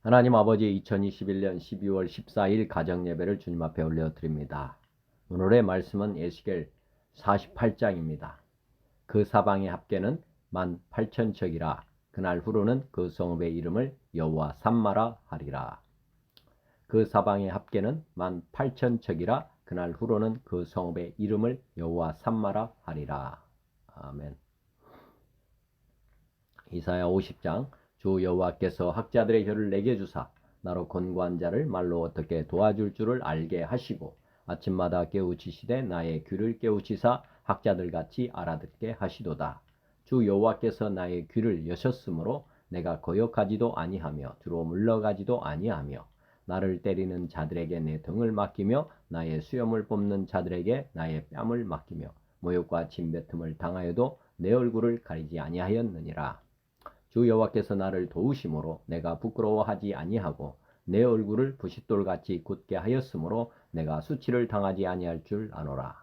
하나님 아버지 2021년 12월 14일 가정예배를 주님 앞에 올려드립니다. 오늘의 말씀은 에스겔 48장입니다. 그 사방의 합계는 18,000척이라 그날 후로는 그 성읍의 이름을 여호와 삼마라 하리라. 그 사방의 합계는 18,000척이라 그날 후로는 그 성읍의 이름을 여호와 삼마라 하리라. 아멘. 이사야 50장 주 여호와께서 학자들의 혀를 내게 주사 나로 권고한 자를 말로 어떻게 도와줄 줄을 알게 하시고 아침마다 깨우치시되 나의 귀를 깨우치사 학자들같이 알아듣게 하시도다. 주 여호와께서 나의 귀를 여셨으므로 내가 거역하지도 아니하며 뒤로 물러가지도 아니하며 나를 때리는 자들에게 내 등을 맡기며 나의 수염을 뽑는 자들에게 나의 뺨을 맡기며 모욕과 침뱉음을 당하여도 내 얼굴을 가리지 아니하였느니라. 주 여호와께서 나를 도우심으로 내가 부끄러워하지 아니하고 내 얼굴을 부싯돌같이 굳게 하였으므로 내가 수치를 당하지 아니할 줄 아노라.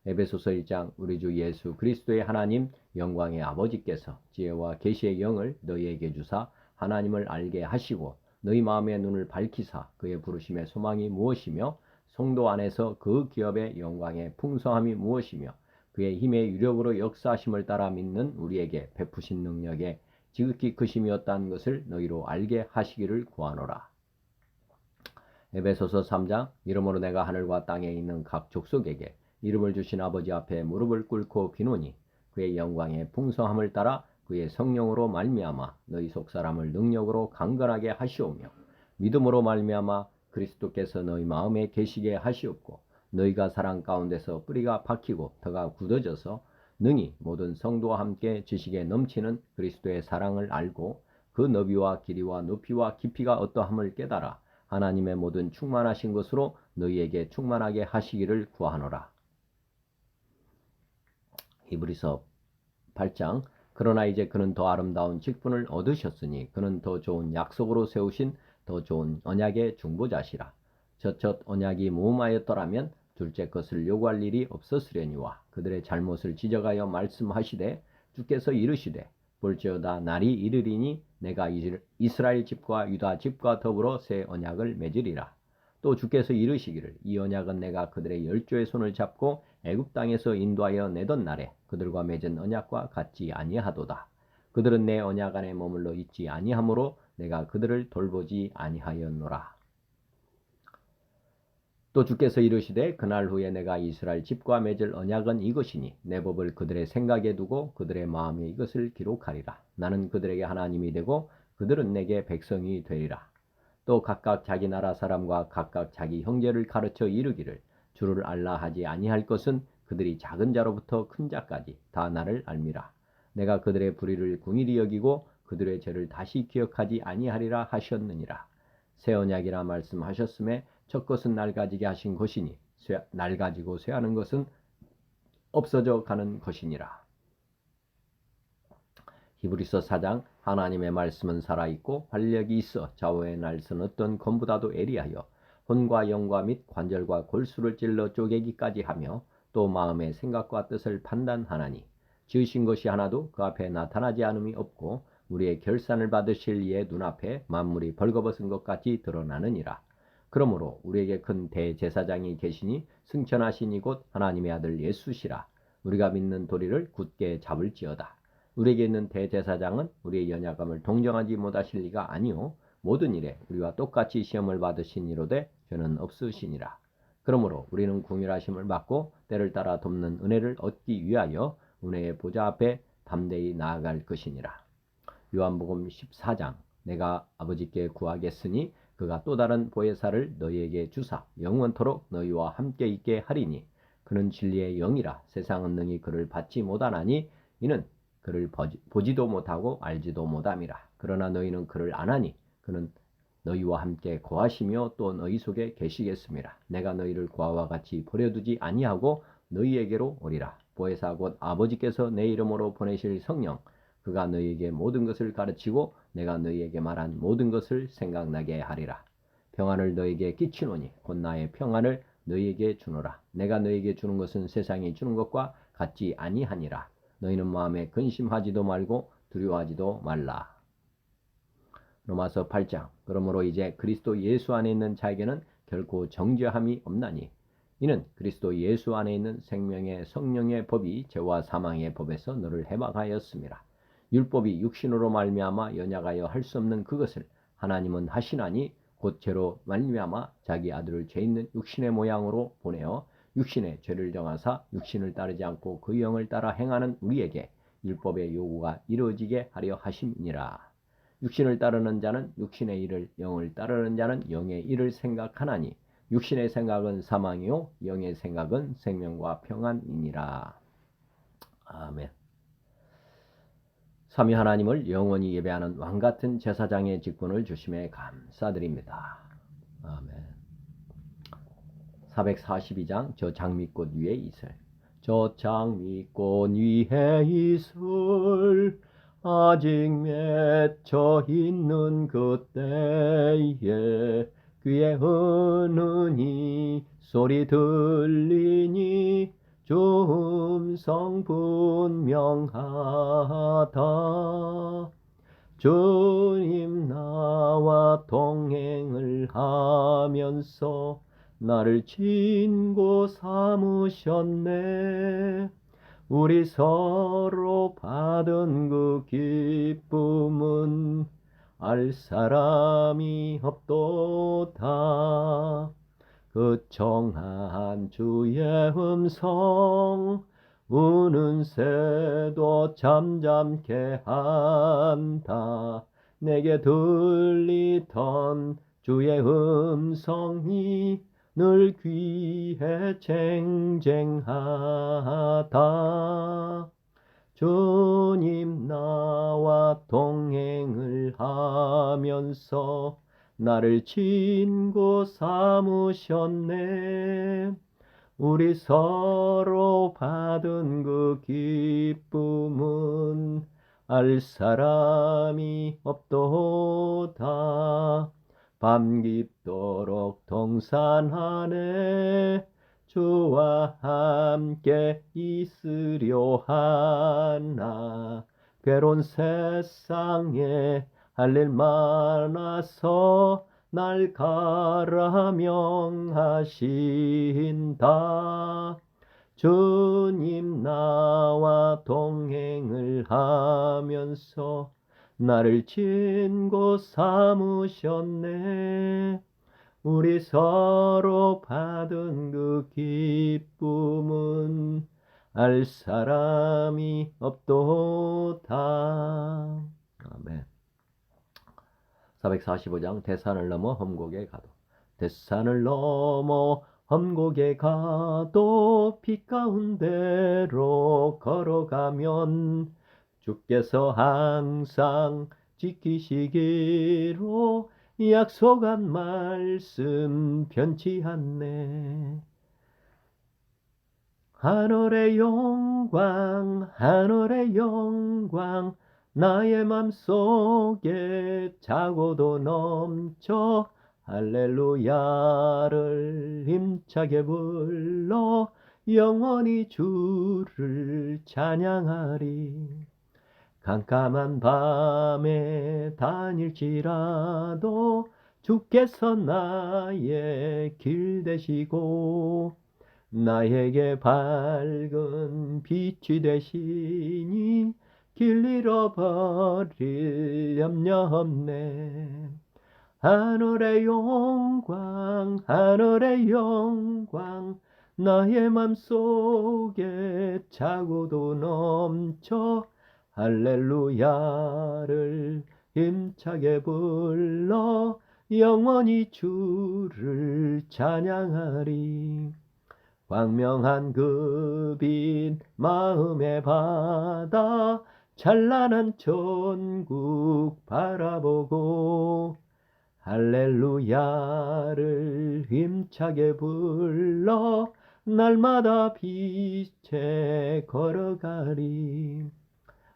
에베소서 1장 우리 주 예수 그리스도의 하나님 영광의 아버지께서 지혜와 계시의 영을 너희에게 주사 하나님을 알게 하시고 너희 마음의 눈을 밝히사 그의 부르심의 소망이 무엇이며 성도 안에서 그 기업의 영광의 풍성함이 무엇이며 그의 힘의 유력으로 역사하심을 따라 믿는 우리에게 베푸신 능력에 지극히 크심이었다는 것을 너희로 알게 하시기를 구하노라. 에베소서 3장 이러므로 내가 하늘과 땅에 있는 각 족속에게 이름을 주신 아버지 앞에 무릎을 꿇고 비노니 그의 영광의 풍성함을 따라 그의 성령으로 말미암아 너희 속사람을 능력으로 강건하게 하시오며 믿음으로 말미암아 그리스도께서 너희 마음에 계시게 하시옵고 너희가 사랑 가운데서 뿌리가 박히고 터가 굳어져서 능히 모든 성도와 함께 지식에 넘치는 그리스도의 사랑을 알고 그 너비와 길이와 높이와 깊이가 어떠함을 깨달아 하나님의 모든 충만하신 것으로 너희에게 충만하게 하시기를 구하노라. 히브리서 8장 그러나 이제 그는 더 아름다운 직분을 얻으셨으니 그는 더 좋은 약속으로 세우신 더 좋은 언약의 중보자시라. 첫 언약이 무음하였더라면 둘째 것을 요구할 일이 없었으려니와 그들의 잘못을 지적하여 말씀하시되 주께서 이르시되 볼지어다 날이 이르리니 내가 이스라엘 집과 유다 집과 더불어 새 언약을 맺으리라. 또 주께서 이르시기를 이 언약은 내가 그들의 열조의 손을 잡고 애굽 땅에서 인도하여 내던 날에 그들과 맺은 언약과 같지 아니하도다. 그들은 내 언약 안에 머물러 있지 아니하므로 내가 그들을 돌보지 아니하였노라. 또 주께서 이르시되 그날 후에 내가 이스라엘 집과 맺을 언약은 이것이니 내 법을 그들의 생각에 두고 그들의 마음에 이것을 기록하리라. 나는 그들에게 하나님이 되고 그들은 내게 백성이 되리라. 또 각각 자기 나라 사람과 각각 자기 형제를 가르쳐 이르기를 주를 알라 하지 아니할 것은 그들이 작은 자로부터 큰 자까지 다 나를 알미라. 내가 그들의 불의를 궁일이 여기고 그들의 죄를 다시 기억하지 아니하리라 하셨느니라. 새 언약이라 말씀하셨음에 첫 것은 낡아지게 하신 것이니 낡아지고 쇠하는 것은 없어져 가는 것이니라. 히브리서 4장 하나님의 말씀은 살아있고 활력이 있어 좌우의 날선 어떤 검보다도 예리하여 혼과 영과 및 관절과 골수를 찔러 쪼개기까지 하며 또 마음의 생각과 뜻을 판단하나니 지으신 것이 하나도 그 앞에 나타나지 않음이 없고 우리의 결산을 받으실 이의 눈앞에 만물이 벌거벗은 것 같이 드러나느니라. 그러므로 우리에게 큰 대제사장이 계시니 승천하신 이곳 하나님의 아들 예수시라. 우리가 믿는 도리를 굳게 잡을지어다. 우리에게 있는 대제사장은 우리의 연약함을 동정하지 못하실 리가 아니오 모든 일에 우리와 똑같이 시험을 받으신 이로되 죄는 없으시니라. 그러므로 우리는 궁휼하심을 받고 때를 따라 돕는 은혜를 얻기 위하여 은혜의 보좌 앞에 담대히 나아갈 것이니라. 요한복음 14장 내가 아버지께 구하겠으니 그가 또 다른 보혜사를 너희에게 주사 영원토록 너희와 함께 있게 하리니 그는 진리의 영이라 세상은 능히 그를 받지 못하나니 이는 그를 보지도 못하고 알지도 못함이라. 그러나 너희는 그를 아나니 그는 너희와 함께 거하시며 또 너희 속에 계시겠습니다. 내가 너희를 고아와 같이 버려두지 아니하고 너희에게로 오리라. 보혜사 곧 아버지께서 내 이름으로 보내실 성령 그가 너희에게 모든 것을 가르치고 내가 너희에게 말한 모든 것을 생각나게 하리라. 평안을 너희에게 끼치노니 곧 나의 평안을 너희에게 주노라. 내가 너희에게 주는 것은 세상이 주는 것과 같지 아니하니라. 너희는 마음에 근심하지도 말고 두려워하지도 말라. 로마서 8장. 그러므로 이제 그리스도 예수 안에 있는 자에게는 결코 정죄함이 없나니 이는 그리스도 예수 안에 있는 생명의 성령의 법이 죄와 사망의 법에서 너를 해방하였습니다. 율법이 육신으로 말미암아 연약하여 할 수 없는 그것을 하나님은 하시나니 곧 죄로 말미암아 자기 아들을 죄 있는 육신의 모양으로 보내어 육신의 죄를 정하사 육신을 따르지 않고 그 영을 따라 행하는 우리에게 율법의 요구가 이루어지게 하려 하심이니라. 육신을 따르는 자는 육신의 일을, 영을 따르는 자는 영의 일을 생각하나니 육신의 생각은 사망이요 영의 생각은 생명과 평안이니라. 아멘. 삼위 하나님을 영원히 예배하는 왕같은 제사장의 직분을 주심에 감사드립니다. 아멘. 442장 저 장미꽃 위에 이슬. 저 장미꽃 위에 이슬 아직 맺혀 있는 그때에 귀에 은은히 소리 들리니 주 음성 분명하다. 주님 나와 동행을 하면서 나를 친구 삼으셨네. 우리 서로 받은 그 기쁨은 알 사람이 없도다. 그 청한 주의 음성 우는 새도 잠잠케 한다. 내게 들리던 주의 음성이 늘 귀에 쟁쟁하다. 주님 나와 동행을 하면서 나를 친구 삼으셨네. 우리 서로 받은 그 기쁨은 알 사람이 없도다. 밤 깊도록 동산하네 주와 함께 있으려 하나. 괴로운 세상에 할 일 많아서 날 가라 명하신다. 주님 나와 동행을 하면서 나를 친구 삼으셨네. 우리 서로 받은 그 기쁨은 알 사람이 없도다. 아멘. 445장 대산을 넘어 험곡에 가도. 대산을 넘어 험곡에 가도 빛 가운데로 걸어가면 주께서 항상 지키시기로 약속한 말씀 변치 않네. 하늘의 영광 하늘의 영광 나의 맘속에 차고도 넘쳐 할렐루야를 힘차게 불러 영원히 주를 찬양하리. 깜깜한 밤에 다닐지라도 주께서 나의 길 되시고 나에게 밝은 빛이 되시니 길 잃어버릴 염려 없네. 하늘의 영광 하늘의 영광 나의 맘속에 차고도 넘쳐 할렐루야를 힘차게 불러 영원히 주를 찬양하리. 광명한 그 빛 마음에 받아 찬란한 천국 바라보고 할렐루야를 힘차게 불러 날마다 빛에 걸어가리.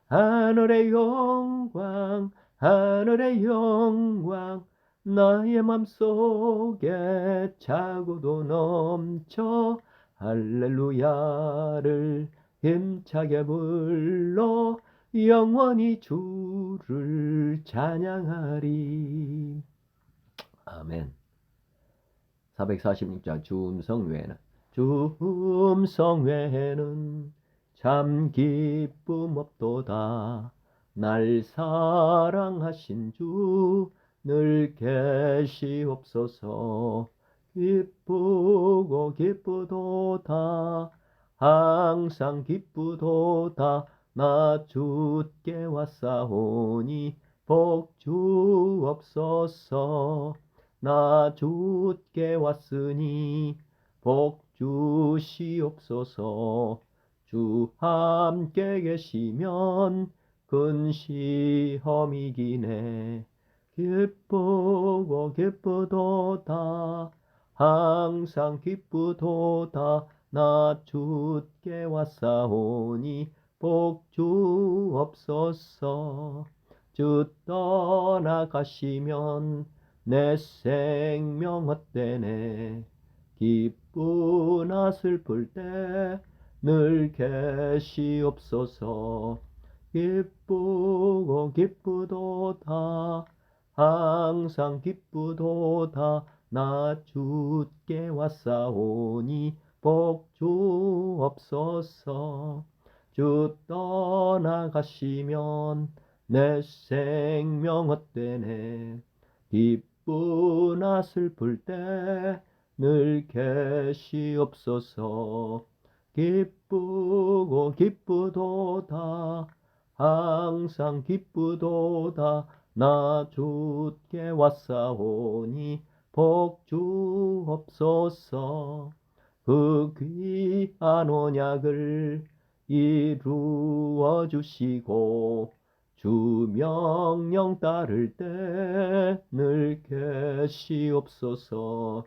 하늘의 영광 하늘의 영광 나의 맘속에 차고도 넘쳐 할렐루야를 힘차게 불러 영원히 주를 찬양하리. 아멘. 446장 주음성 외에는 주음성 외에는 참 기쁨 없도다. 날 사랑하신 주 늘 계시옵소서. 기쁘고 기쁘도다. 항상 기쁘도다. 나 주께 왔사오니 복 주옵소서. 나 주께 왔으니 복 주시옵소서. 주 함께 계시면 근시험이 기네. 기쁘고 기쁘도다. 항상 기쁘도다. 나 주께 왔사오니 복 주옵소서. 주 떠나가시면 내 생명 헛되네. 기쁘나 슬플 때 늘 계시옵소서. 기쁘고 기쁘도다. 항상 기쁘도다. 나 주께 왔사오니 복 주옵소서. 주 떠나가시면 내 생명 헛되네. 기쁘나 슬플 때 늘 계시옵소서. 기쁘고 기쁘도다. 항상 기쁘도다. 나 주께 왔사오니 복 주옵소서. 그 귀한 언약을 이루어 주시고 주 명령 따를 때 늘 계시옵소서.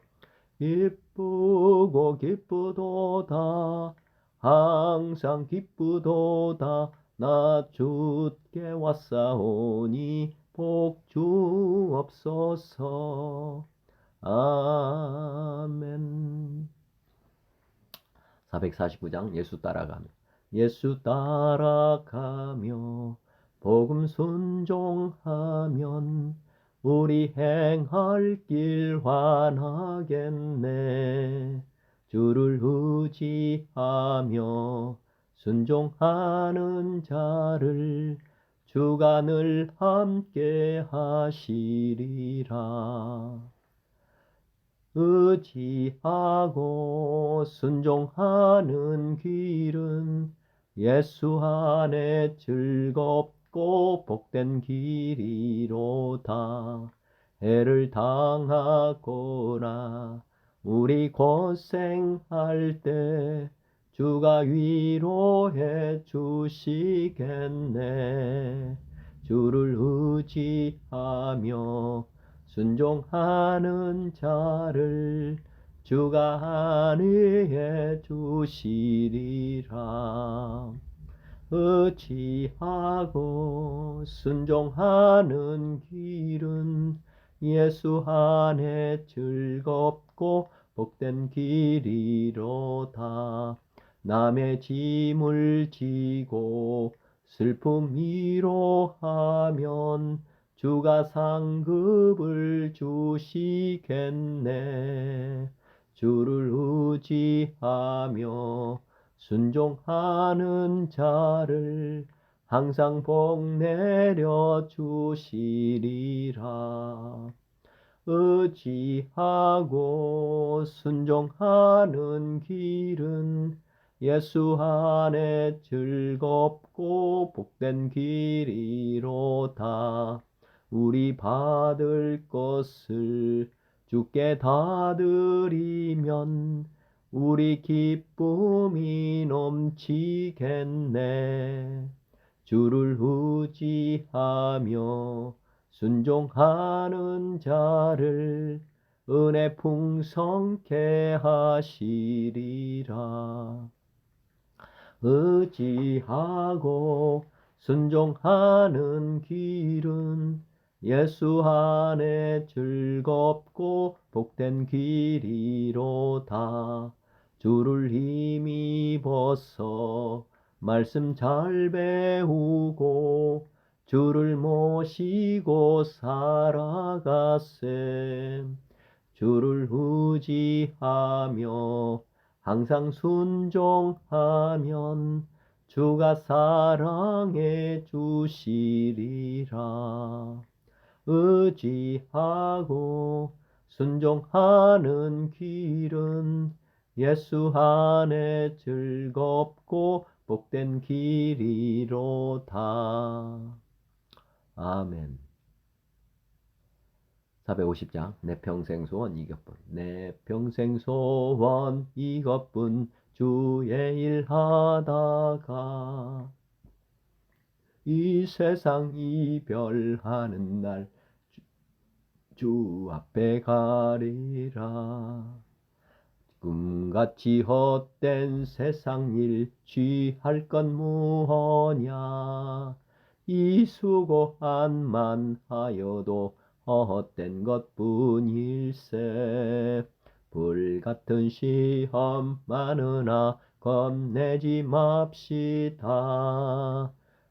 기쁘고 기쁘도다. 항상 기쁘도다. 나 주께 왔사오니 복 주옵소서. 아멘. 449장 예수 따라가며 예수 따라가며 복음 순종하면 우리 행할 길 환하겠네. 주를 의지하며 순종하는 자를 주가 늘 함께 하시리라. 의지하고 순종하는 길은 예수 안에 즐겁고 복된 길이로다. 해를 당하거나 우리 고생할 때 주가 위로해 주시겠네. 주를 의지하며 순종하는 자를 주가 안위해 주시리라. 의지하고 순종하는 길은 예수 안에 즐겁고 복된 길이로다. 남의 짐을 지고 슬픔 위로하면 주가 상급을 주시겠네. 주를 의지하며 순종하는 자를 항상 복 내려 주시리라. 의지하고 순종하는 길은 예수 안에 즐겁고 복된 길이로다. 우리 받을 것을 주께 다 드리면 우리 기쁨이 넘치겠네. 주를 의지하며 순종하는 자를 은혜 풍성케 하시리라. 의지하고 순종하는 길은 예수 안에 즐겁고 복된 길이로다. 주를 힘입어서 말씀 잘 배우고 주를 모시고 살아가세. 주를 의지하며 항상 순종하면 주가 사랑해 주시리라. 의지하고 순종하는 길은 예수 안에 즐겁고 복된 길이로다. 아멘. 450장 내 평생 소원 이것뿐. 내 평생 소원 이것뿐. 주의 일 하다가 이 세상 이별하는 날 주 앞에 가리라. 꿈같이 헛된 세상 일 취할 건 무엇냐. 이 수고한만 하여도 헛된 것뿐일세. 불같은 시험 많으나 겁내지 맙시다.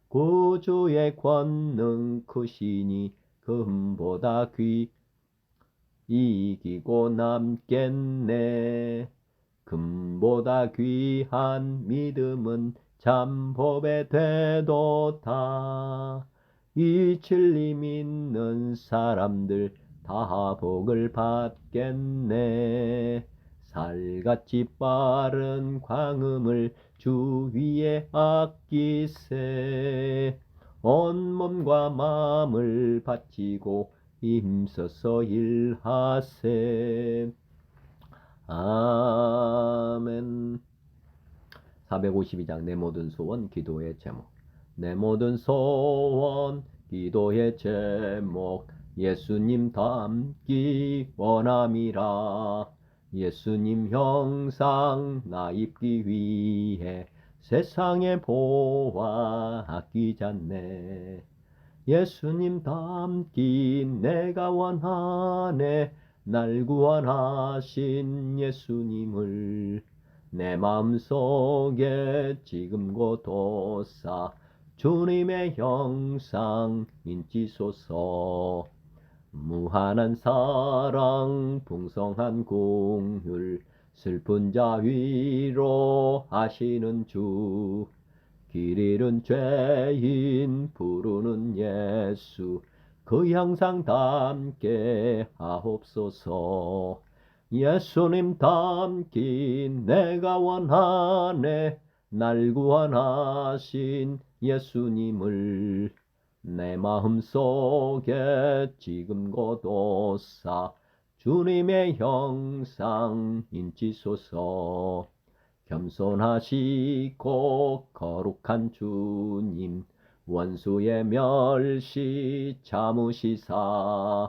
구주의 권능 크시니 금보다 이기고 남겠네. 금보다 귀한 믿음은 참 법에 되도다. 이 진리 믿는 사람들 다 복을 받겠네. 살같이 빠른 광음을 주 위에 아끼세. 온몸과 마음을 바치고 힘써서 일하세. 아멘. 452장 내 모든 소원 기도의 제목. 내 모든 소원 기도의 제목. 예수님 닮기 원함이라. 예수님 형상 나 입기 위해 세상의 보화 아끼지 않네. 예수님 닮기 내가 원하네. 날 구원하신 예수님을 내 마음속에 지금 고도사 주님의 형상 인치소서. 무한한 사랑 풍성한 공휼 슬픈 자 위로 하시는 주. 길 잃은 죄인 부르는 예수 그 형상 닮게 하옵소서. 예수님 닮기 내가 원하네. 날 구원하신 예수님을 내 마음속에 지금 고도사 주님의 형상 인치소서. 겸손하시고 거룩한 주님 원수의 멸시 참으시사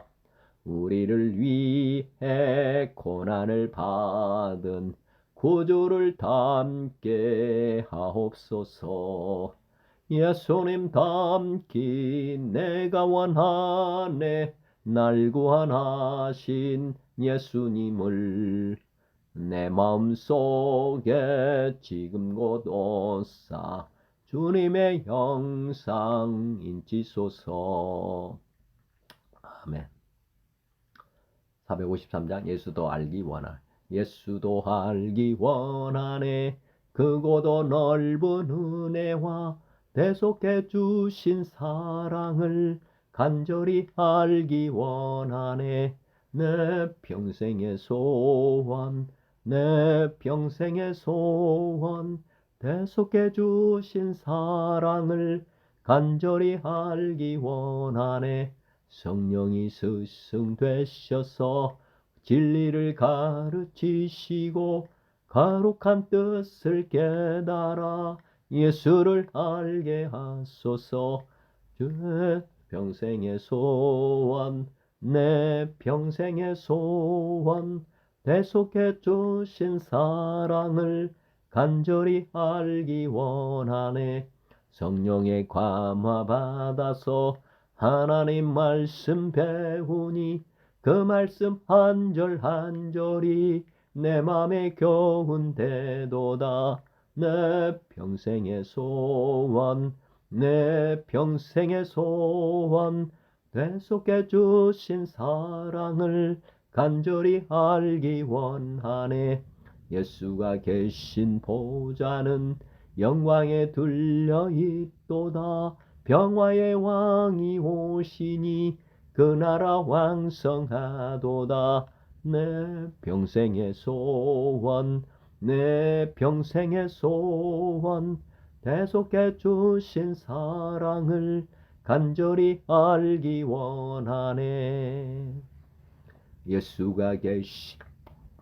우리를 위해 고난을 받은 구주를 닮게 하옵소서. 예수님 닮기 내가 원하네. 날 구원하신 예수님을 내 마음속에 지금 고도사 주님의 형상 인치소서. 아멘. 453장 예수도 알기 원하네. 예수도 알기 원하네. 크고도 넓은 은혜와 대속해 주신 사랑을 간절히 알기 원하네. 내 평생의 소원 내 평생의 소원 대속해 주신 사랑을 간절히 알기 원하네. 성령이 스승 되셔서 진리를 가르치시고 거룩한 뜻을 깨달아 예수를 알게 하소서. 주 평생의 소원 내 평생의 소원 대속해 주신 사랑을 간절히 알기 원하네. 성령의 감화 받아서 하나님 말씀 배우니 그 말씀 한 절 한 절이 내 맘에 겨운대도다. 내 평생의 소원, 내 평생의 소원, 되속해 주신 사랑을 간절히 알기 원하네. 예수가 계신 보좌는 영광에 둘려 있도다. 평화의 왕이 오시니 그 나라 왕성하도다. 내 평생의 소원, 내 평생의 소원, 대속해 주신 사랑을 간절히 알기 원하네. 예수가 계신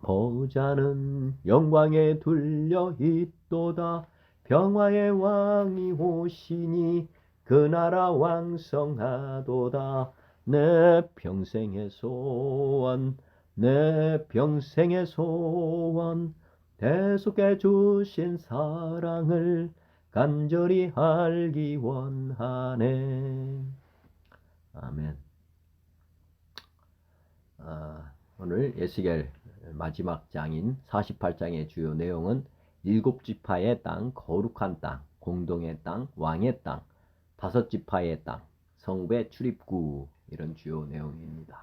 보좌는 영광에 둘려 있도다. 평화의 왕이 오시니 그 나라 왕성하도다. 내 평생의 소원, 내 평생의 소원, 대속해 주신 사랑을 간절히 알기 원하네. 아멘. 오늘 에스겔 마지막 장인 48장의 주요 내용은 7지파의 땅, 거룩한 땅, 공동의 땅, 왕의 땅, 5지파의 땅, 성읍의 출입구, 이런 주요 내용입니다.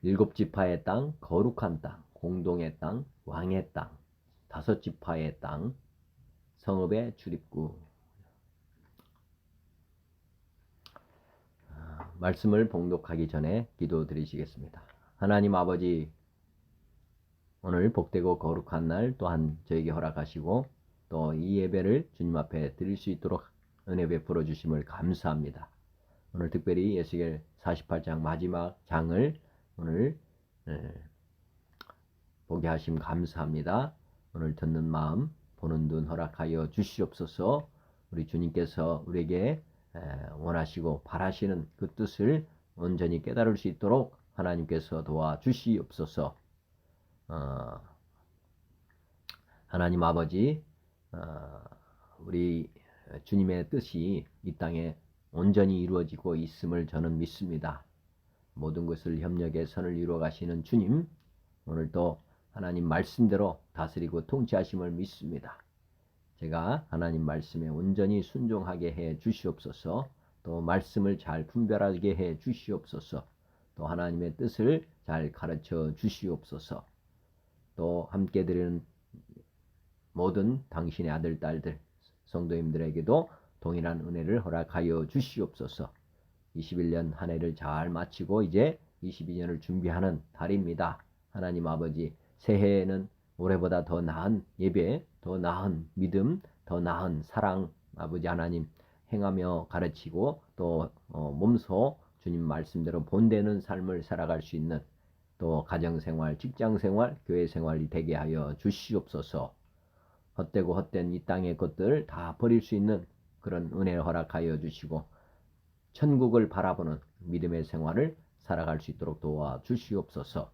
7지파의 땅, 거룩한 땅, 공동의 땅, 왕의 땅, 5지파의 땅, 성읍의 출입구. 말씀을 봉독하기 전에 기도드리시겠습니다. 하나님 아버지, 오늘 복되고 거룩한 날 또한 저에게 허락하시고 또 이 예배를 주님 앞에 드릴 수 있도록 은혜 베풀어 주심을 감사합니다. 오늘 특별히 에스겔 48장 마지막 장을 오늘 보게 하심 감사합니다. 오늘 듣는 마음, 보는 눈 허락하여 주시옵소서. 우리 주님께서 우리에게 원하시고 바라시는 그 뜻을 온전히 깨달을 수 있도록 하나님께서 도와주시옵소서. 하나님 아버지, 우리 주님의 뜻이 이 땅에 온전히 이루어지고 있음을 저는 믿습니다. 모든 것을 협력의 선을 이루어 가시는 주님, 오늘도 하나님 말씀대로 다스리고 통치하심을 믿습니다. 제가 하나님 말씀에 온전히 순종하게 해 주시옵소서. 또 말씀을 잘 분별하게 해 주시옵소서. 또 하나님의 뜻을 잘 가르쳐 주시옵소서. 또 함께 드리는 모든 당신의 아들, 딸들, 성도님들에게도 동일한 은혜를 허락하여 주시옵소서. 21년 한 해를 잘 마치고 이제 22년을 준비하는 달입니다. 하나님 아버지, 새해에는 올해보다 더 나은 예배, 더 나은 믿음, 더 나은 사랑, 아버지 하나님 행하며 가르치고 또 몸소 주님 말씀대로 본되는 삶을 살아갈 수 있는 또 가정생활, 직장생활, 교회생활이 되게 하여 주시옵소서. 헛되고 헛된 이 땅의 것들 다 버릴 수 있는 그런 은혜를 허락하여 주시고 천국을 바라보는 믿음의 생활을 살아갈 수 있도록 도와주시옵소서.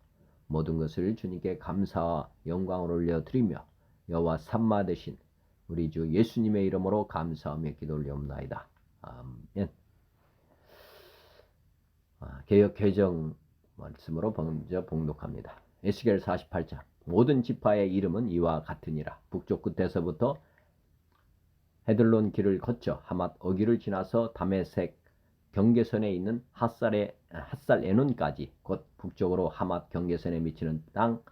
모든 것을 주님께 감사와 영광을 올려드리며 여호와 삼마 되신 우리 주 예수님의 이름으로 감사하며 기도 올리옵나이다. 아멘. 개역 개정 말씀으로 먼저 봉독합니다. 에스겔 48장. 모든 지파의 이름은 이와 같으니라. 북쪽 끝에서부터 헤들론 길을 거쳐 하맛 어기를 지나서 다메섹 경계선에 있는 핫살 에논까지, 곧 북쪽으로 하맛 경계선에 미치는 땅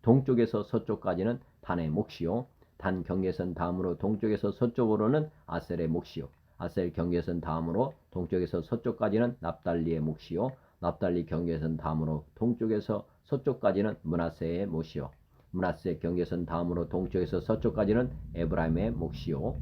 동쪽에서 서쪽까지는 단의 몫이요, 단 경계선 다음으로 동쪽에서 서쪽으로는 아셀의 몫이요, 아셀 경계선 다음으로 동쪽에서 서쪽까지는 납달리의 몫이요, 납달리 경계선 다음으로 동쪽에서 서쪽까지는 므낫세의 몫이요, 므낫세 경계선 다음으로 동쪽에서 서쪽까지는 에브라임의 몫이요,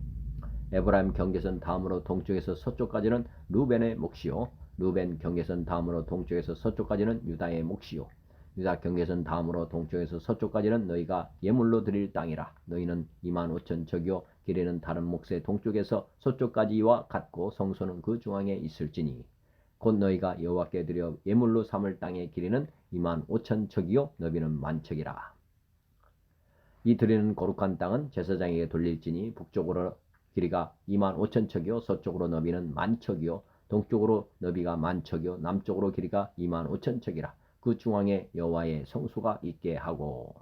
에브라임 경계선 다음으로 동쪽에서 서쪽까지는 루벤의 몫이요, 루벤 경계선 다음으로 동쪽에서 서쪽까지는 유다의 몫이요, 유다 경계선 다음으로 동쪽에서 서쪽까지는 너희가 예물로 드릴 땅이라. 너희는 25,000 척이요 길이는 다른 몫의 동쪽에서 서쪽까지와 같고 성소는 그 중앙에 있을지니 곧 너희가 여호와께 드려 예물로 삼을 땅의 길이는 25,000 척이요 너비는 10,000척이라. 이 드리는 거룩한 땅은 제사장에게 돌릴지니 북쪽으로 길이가 25,000 척이요 서쪽으로 너비는 10,000척이요 동쪽으로 너비가 10,000척이요 남쪽으로 길이가 25,000 척이라. 그 중앙에 여호와의 성소가 있게 하고,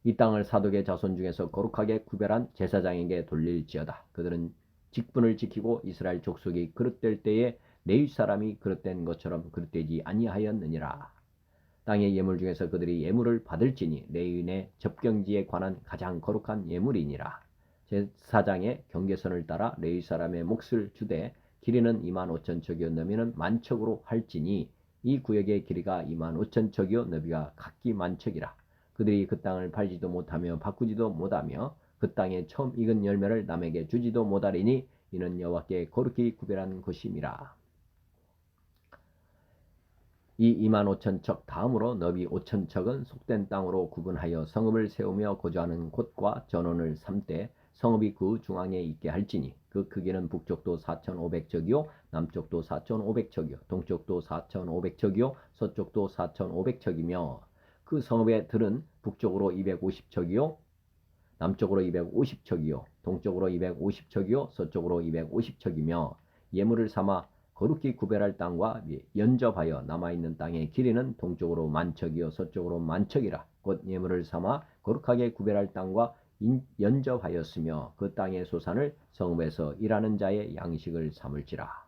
이 땅을 사독의 자손 중에서 거룩하게 구별한 제사장에게 돌릴지어다. 그들은 직분을 지키고 이스라엘 족속이 그릇될 때에 레위 사람이 그릇된 것처럼 그릇되지 아니하였느니라. 땅의 예물 중에서 그들이 예물을 받을지니 레위인의 접경지에 관한 가장 거룩한 예물이니라. 제사장의 경계선을 따라 레위 사람의 몫을 주되 길이는 25,000척이요 너비는 10,000척으로 할지니 이 구역의 길이가 25,000척이요 너비가 각기 10,000척이라. 그들이 그 땅을 팔지도 못하며 바꾸지도 못하며 그 땅에 처음 익은 열매를 남에게 주지도 못하리니 이는 여호와께 거룩히 구별한 것임이라. 이 25,000척 다음으로 너비 5,000척은 속된 땅으로 구분하여 성읍을 세우며 거주하는 곳과 전원을 삼되 성읍이 그 중앙에 있게 할지니 그 크기는 북쪽도 4,500척이요 남쪽도 4,500척이요 동쪽도 4,500척이요 서쪽도 4,500척이며 그 성읍의 들은 북쪽으로 250척이요 남쪽으로 250척이요 동쪽으로 250척이요 서쪽으로 250척이며 예물을 삼아 거룩히 구별할 땅과 연접하여 남아있는 땅의 길이는 동쪽으로 10,000척이요 서쪽으로 10,000척이라. 곧 예물을 삼아 거룩하게 구별할 땅과 연접하였으며 그 땅의 소산을 성읍에서 일하는 자의 양식을 삼을지라.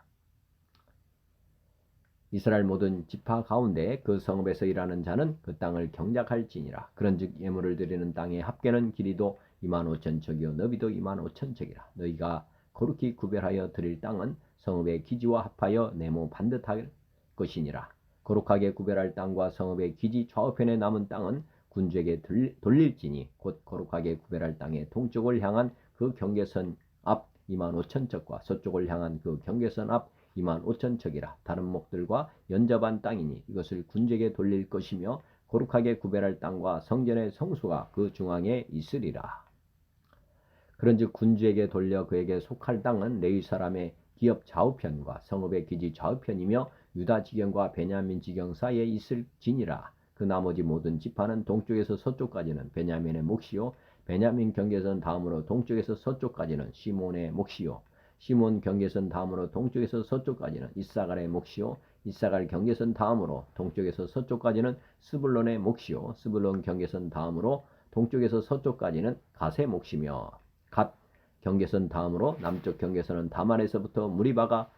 이스라엘 모든 지파 가운데 그 성읍에서 일하는 자는 그 땅을 경작할지니라. 그런즉 예물을 드리는 땅의 합계는 길이도 25,000척이요 너비도 25,000척이라. 너희가 거룩히 구별하여 드릴 땅은 성읍의 기지와 합하여 네모 반듯할 것이니라. 거룩하게 구별할 땅과 성읍의 기지 좌우편에 남은 땅은 군주에게 돌릴지니 곧 거룩하게 구별할 땅의 동쪽을 향한 그 경계선 앞 25,000척과 서쪽을 향한 그 경계선 앞 25,000척이라. 다른 목들과 연접한 땅이니 이것을 군주에게 돌릴 것이며 거룩하게 구별할 땅과 성전의 성수가 그 중앙에 있으리라. 그런즉 군주에게 돌려 그에게 속할 땅은 레위 사람의 기업 좌우편과 성읍의 기지 좌우편이며 유다 지경과 베냐민 지경 사이에 있을지니라. 그 나머지 모든 지파는 동쪽에서 서쪽까지는 베냐민의 몫이요 베냐민 경계선 다음으로 동쪽에서 서쪽까지는 시몬의 몫이요 시몬 경계선 다음으로 동쪽에서 서쪽까지는 이사갈의 몫이요 이사갈 경계선 다음으로 동쪽에서 서쪽까지는 스불론의 몫이요 스불론 경계선 다음으로 동쪽에서 서쪽까지는 갓의 몫이며 갓 경계선 다음으로 남쪽 경계선은 다만에서부터 무리바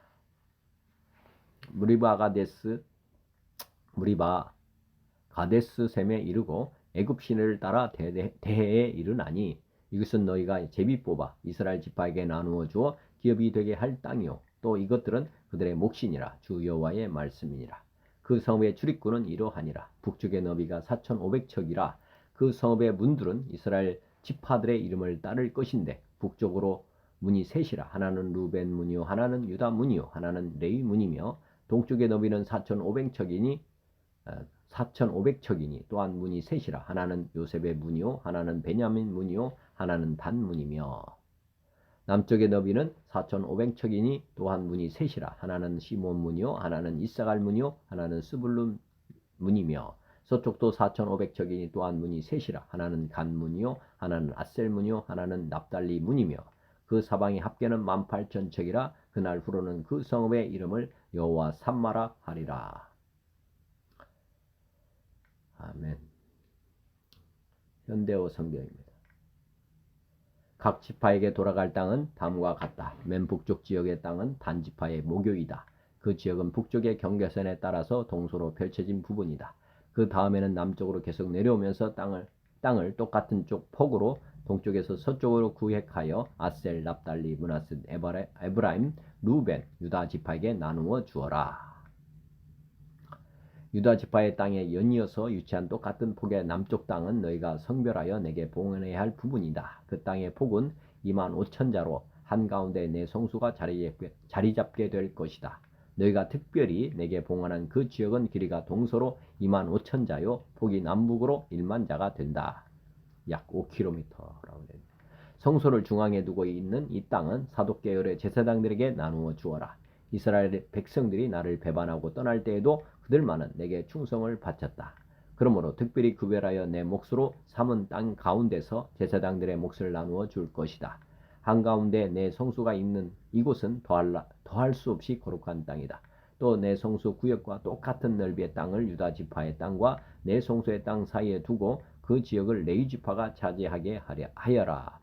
가데스 셈에 이르고 애굽 시내를 따라 대해에 이르나니 이것은 너희가 제비 뽑아 이스라엘 지파에게 나누어 주어 기업이 되게 할 땅이요 또 이것들은 그들의 몫이니라. 주 여호와의 말씀이니라. 그 성읍의 출입구는 이러하니라. 북쪽의 너비가 4,500척이라. 그 성읍의 문들은 이스라엘 지파들의 이름을 따를 것인데 북쪽으로 문이 셋이라. 하나는 루벤 문이요 하나는 유다 문이요 하나는 레위 문이며 동쪽의 너비는 4,500척이니 또한 문이 셋이라. 하나는 요셉의 문이요 하나는 베냐민 문이요 하나는 단 문이며 남쪽의 너비는 4,500척이니 또한 문이 셋이라. 하나는 시몬 문이요 하나는 이사갈 문이요 하나는 스불룬 문이며 서쪽도 4,500척이니 또한 문이 셋이라. 하나는 간 문이요 하나는 아셀 문이요 하나는 납달리 문이며 그 사방의 합계는 18,000척이라. 그날 후로는 그 성읍의 이름을 여호와 삼마라 하리라. 아멘. 현대어 성경입니다. 각 지파에게 돌아갈 땅은 다음과 같다. 맨 북쪽 지역의 땅은 단 지파의 모교이다. 그 지역은 북쪽의 경계선에 따라서 동서로 펼쳐진 부분이다. 그 다음에는 남쪽으로 계속 내려오면서 땅을 똑같은 쪽 폭으로 동쪽에서 서쪽으로 구획하여 아셀, 납달리, 므낫세, 에브라임, 루벤, 유다 지파에게 나누어 주어라. 유다 지파의 땅에 연이어서 유치한 똑같은 폭의 남쪽 땅은 너희가 성별하여 내게 봉헌해야 할 부분이다. 그 땅의 폭은 25,000자로 한가운데 내 성수가 자리 잡게 될 것이다. 너희가 특별히 내게 봉헌한 그 지역은 길이가 동서로 25,000자요 폭이 남북으로 10,000자가 된다. 약 5km라고 됩니다. 성소를 중앙에 두고 있는 이 땅은 사독 계열의 제사장들에게 나누어 주어라. 이스라엘 백성들이 나를 배반하고 떠날 때에도 그들만은 내게 충성을 바쳤다. 그러므로 특별히 구별하여 내 몫으로 삼은 땅 가운데서 제사장들의 몫을 나누어 줄 것이다. 한가운데 내 성수가 있는 이곳은 더할 수 없이 거룩한 땅이다. 또 내 성수 구역과 똑같은 넓이의 땅을 유다 지파의 땅과 내 성소의 땅 사이에 두고 그 지역을 레위 지파가 차지하게 하여라.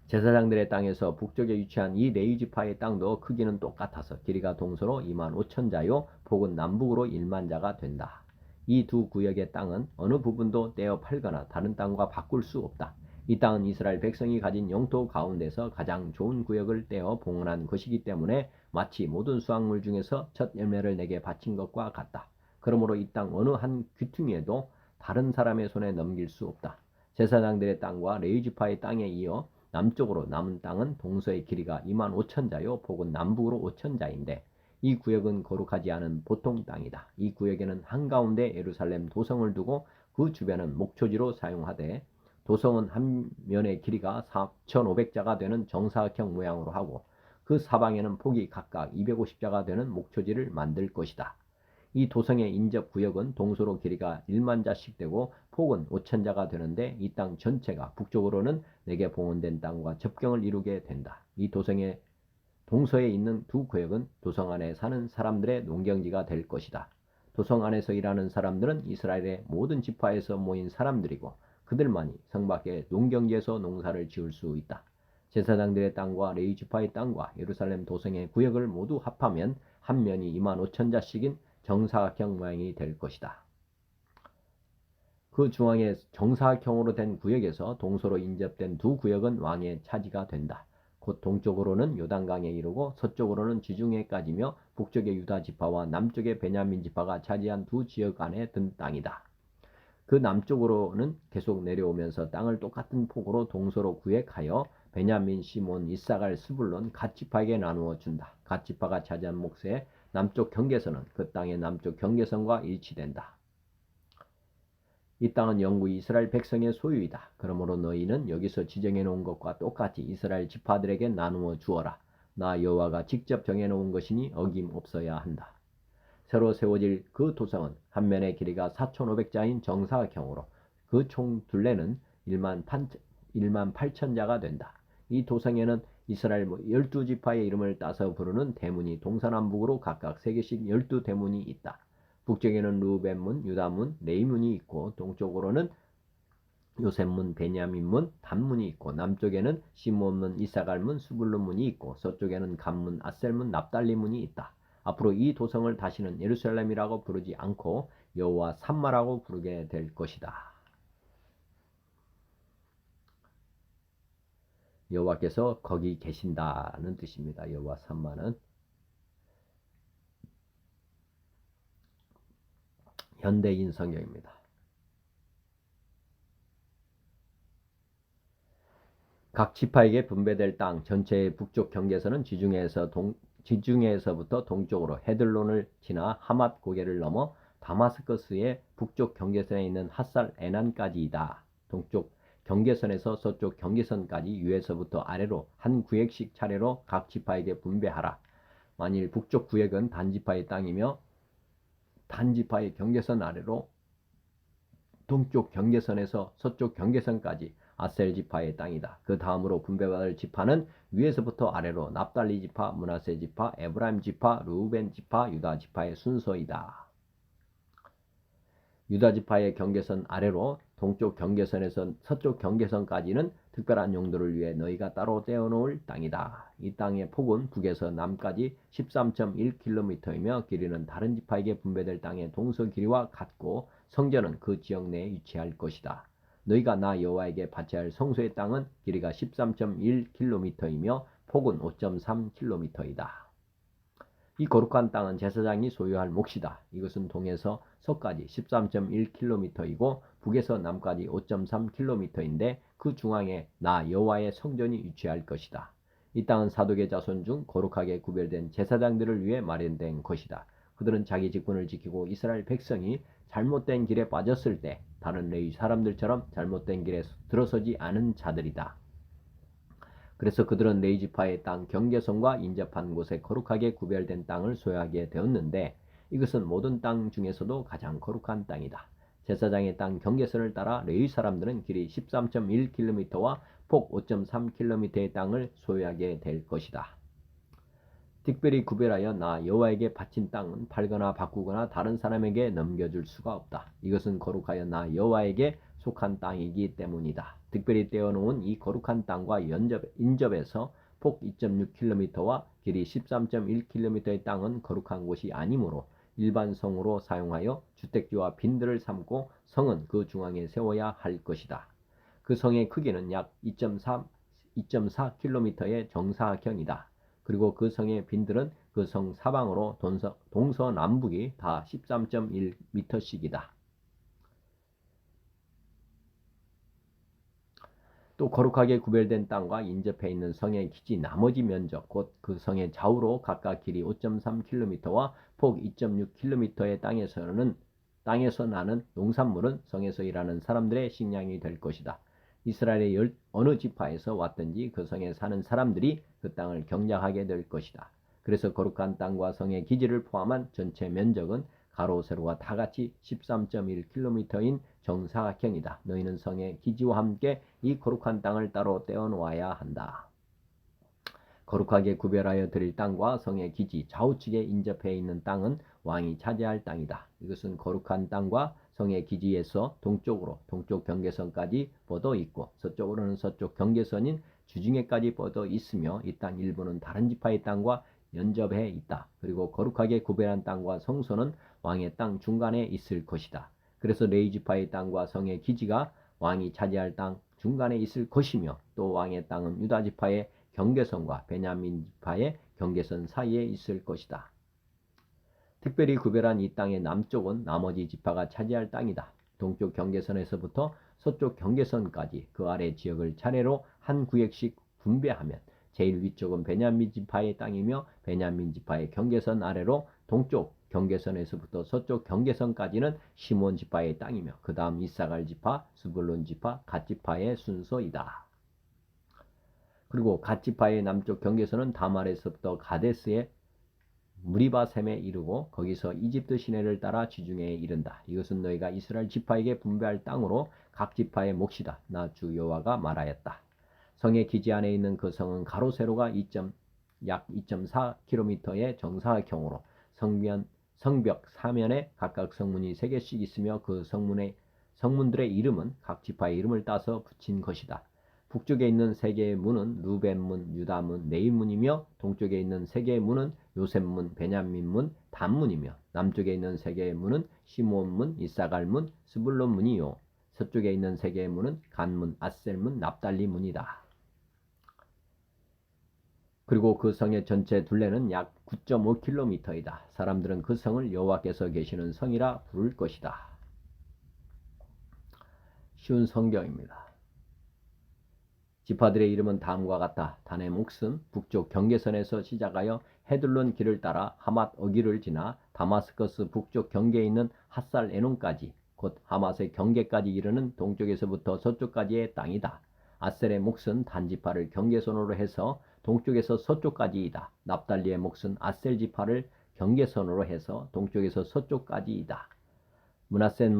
제사장들의 땅에서 북쪽에 위치한 이 레위 지파의 땅도 크기는 똑같아서 길이가 동서로 25,000자요 폭은 남북으로 1만 자가 된다. 이 두 구역의 땅은 어느 부분도 떼어 팔거나 다른 땅과 바꿀 수 없다. 이 땅은 이스라엘 백성이 가진 영토 가운데서 가장 좋은 구역을 떼어 봉헌한 것이기 때문에 마치 모든 수확물 중에서 첫 열매를 내게 바친 것과 같다. 그러므로 이 땅 어느 한 귀퉁이에도 다른 사람의 손에 넘길 수 없다. 제사장들의 땅과 레위 지파의 땅에 이어 남쪽으로 남은 땅은 동서의 길이가 25,000자요 폭은 남북으로 5,000자인데 이 구역은 거룩하지 않은 보통 땅이다. 이 구역에는 한가운데 예루살렘 도성을 두고 그 주변은 목초지로 사용하되 도성은 한 면의 길이가 4,500자가 되는 정사각형 모양으로 하고 그 사방에는 폭이 각각 250자가 되는 목초지를 만들 것이다. 이 도성의 인접 구역은 동서로 길이가 1만 자씩 되고 폭은 5,000자가 되는데 이 땅 전체가 북쪽으로는 내게 봉헌된 땅과 접경을 이루게 된다. 이 도성의 동서에 있는 두 구역은 도성 안에 사는 사람들의 농경지가 될 것이다. 도성 안에서 일하는 사람들은 이스라엘의 모든 지파에서 모인 사람들이고 그들만이 성 밖의 농경지에서 농사를 지을 수 있다. 제사장들의 땅과 레위 지파의 땅과 예루살렘 도성의 구역을 모두 합하면 한 면이 25,000자씩인 정사각형 모양이 될 것이다. 그 중앙에 정사각형으로 된 구역에서 동서로 인접된 두 구역은 왕의 차지가 된다. 곧 동쪽으로는 요단강에 이르고 서쪽으로는 지중해까지며 북쪽의 유다 지파와 남쪽의 베냐민 지파가 차지한 두 지역 안에 든 땅이다. 그 남쪽으로는 계속 내려오면서 땅을 똑같은 폭으로 동서로 구획하여 베냐민, 시몬, 이사갈, 스불론 갓 지파에게 나누어 준다. 갓 지파가 차지한 몫의 남쪽 경계선은 그 땅의 남쪽 경계선과 일치된다. 이 땅은 영구히 이스라엘 백성의 소유이다. 그러므로 너희는 여기서 지정해 놓은 것과 똑같이 이스라엘 지파들에게 나누어 주어라. 나 여호와가 직접 정해 놓은 것이니 어김없어야 한다. 새로 세워질 그 도성은 한 면의 길이가 4,500자인 정사각형으로 그 총 둘레는 18,000자가 된다. 이 도성에는 이스라엘 12지파의 이름을 따서 부르는 대문이 동서남북으로 각각 3개씩 12대문이 있다. 북쪽에는 루벤문, 유다문, 레위문이 있고 동쪽으로는 요셉문, 베냐민문, 단문이 있고 남쪽에는 시몬문, 이사갈문, 스불론문이 있고 서쪽에는 간문, 아셀문, 납달리문이 있다. 앞으로 이 도성을 다시는 예루살렘이라고 부르지 않고 여호와 삼마라고 부르게 될 것이다. 여호와께서 거기 계신다는 뜻입니다. 여호와 삼마는 현대인 성경입니다. 각 지파에게 분배될 땅 전체의 북쪽 경계선은 지중해에서부터 동쪽으로 헤들론을 지나 하맛 고개를 넘어 다마스커스의 북쪽 경계선에 있는 핫살 에난까지이다. 동쪽 경계선에서 서쪽 경계선까지 위에서부터 아래로 한 구역씩 차례로 각 지파에게 분배하라. 만일 북쪽 구역은 단지파의 땅이며 단지파의 경계선 아래로 동쪽 경계선에서 서쪽 경계선까지 아셀 지파의 땅이다. 그 다음으로 분배받을 지파는 위에서부터 아래로 납달리 지파, 므낫세 지파, 에브라임 지파, 르우벤 지파, 유다 지파의 순서이다. 유다 지파의 경계선 아래로 동쪽 경계선에서 서쪽 경계선까지는 특별한 용도를 위해 너희가 따로 떼어놓을 땅이다. 이 땅의 폭은 북에서 남까지 13.1km이며 길이는 다른 지파에게 분배될 땅의 동서 길이와 같고 성전은 그 지역 내에 위치할 것이다. 너희가 나 여호와에게 바쳐야 할 성소의 땅은 길이가 13.1km이며 폭은 5.3km이다. 이 거룩한 땅은 제사장이 소유할 몫이다. 이것은 동에서 서까지 13.1km이고 북에서 남까지 5.3km인데 그 중앙에 나 여호와의 성전이 위치할 것이다. 이 땅은 사독의 자손 중 거룩하게 구별된 제사장들을 위해 마련된 것이다. 그들은 자기 직분을 지키고 이스라엘 백성이 잘못된 길에 빠졌을 때 다른 레위 사람들처럼 잘못된 길에 들어서지 않은 자들이다. 그래서 그들은 레위 지파의 땅 경계선과 인접한 곳에 거룩하게 구별된 땅을 소유하게 되었는데 이것은 모든 땅 중에서도 가장 거룩한 땅이다. 제사장의 땅 경계선을 따라 레위 사람들은 길이 13.1km와 폭 5.3km의 땅을 소유하게 될 것이다. 특별히 구별하여 나 여호와에게 바친 땅은 팔거나 바꾸거나 다른 사람에게 넘겨줄 수가 없다. 이것은 거룩하여 나 여호와에게 속한 땅이기 때문이다. 특별히 떼어놓은 이 거룩한 땅과 인접에서 폭 2.6km와 길이 13.1km의 땅은 거룩한 곳이 아니므로 일반 성으로 사용하여 주택지와 빈들을 삼고 성은 그 중앙에 세워야 할 것이다. 그 성의 크기는 약 2.4km의 정사각형이다. 그리고 그 성의 빈들은 그 성 사방으로 동서남북이 다 13.1m씩이다. 또 거룩하게 구별된 땅과 인접해 있는 성의 기지 나머지 면적 곧 그 성의 좌우로 각각 길이 5.3km와 폭 2.6km의 땅에서 나는 농산물은 성에서 일하는 사람들의 식량이 될 것이다. 이스라엘의 어느 지파에서 왔든지 그 성에 사는 사람들이 그 땅을 경작하게 될 것이다. 그래서 거룩한 땅과 성의 기지를 포함한 전체 면적은 가로 세로가 다 같이 13.1km인 정사각형이다. 너희는 성의 기지와 함께 이 거룩한 땅을 따로 떼어놓아야 한다. 거룩하게 구별하여 드릴 땅과 성의 기지 좌우측에 인접해 있는 땅은 왕이 차지할 땅이다. 이것은 거룩한 땅과 성의 기지에서 동쪽으로 동쪽 경계선까지 뻗어 있고 서쪽으로는 서쪽 경계선인 주중에까지 뻗어 있으며 이 땅 일부는 다른 지파의 땅과 연접해 있다. 그리고 거룩하게 구별한 땅과 성소는 왕의 땅 중간에 있을 것이다. 그래서 레위 지파의 땅과 성의 기지가 왕이 차지할 땅 중간에 있을 것이며 또 왕의 땅은 유다 지파의 경계선과 베냐민 지파의 경계선 사이에 있을 것이다. 특별히 구별한 이 땅의 남쪽은 나머지 지파가 차지할 땅이다. 동쪽 경계선에서부터 서쪽 경계선까지 그 아래 지역을 차례로 한 구역씩 분배하면 제일 위쪽은 베냐민 지파의 땅이며 베냐민 지파의 경계선 아래로 동쪽 경계선에서부터 서쪽 경계선까지는 시몬 지파의 땅이며 그 다음 이사갈 지파, 스불론 지파, 갓 지파의 순서이다. 그리고 갓 지파의 남쪽 경계선은 다말에서부터 가데스의 무리바셈에 이르고 거기서 이집트 시내를 따라 지중해에 이른다. 이것은 너희가 이스라엘 지파에게 분배할 땅으로 각 지파의 몫이다. 나 주 여호와가 말하였다. 성의 기지 안에 있는 그 성은 가로 세로가 약 2.4km의 정사각형으로 성벽 사면에 각각 성문이 3개씩 있으며 그 성문들의 이름은 각 지파의 이름을 따서 붙인 것이다. 북쪽에 있는 3개의 문은 루벤문, 유다문, 네이문이며 동쪽에 있는 3개의 문은 요셉문, 베냐민문, 단문이며 남쪽에 있는 3개의 문은 시몬문, 이사갈문, 스불론문이요 서쪽에 있는 3개의 문은 간문, 아셀문, 납달리문이다. 그리고 그 성의 전체 둘레는 약 9.5km이다. 사람들은 그 성을 여호와께서 계시는 성이라 부를 것이다. 쉬운 성경입니다. 지파들의 이름은 다음과 같다. 단의 몫은 북쪽 경계선에서 시작하여 헤들론 길을 따라 하맛 어기를 지나 다마스커스 북쪽 경계에 있는 핫살 에논까지 곧 하맛의 경계까지 이르는 동쪽에서부터 서쪽까지의 땅이다. 아셀의 몫은 단 지파를 경계선으로 해서 동쪽에서 서쪽까지이다. 납달리의 몫은 아셀 지파를 경계선으로 해서 동쪽에서 서쪽까지이다. 므낫세의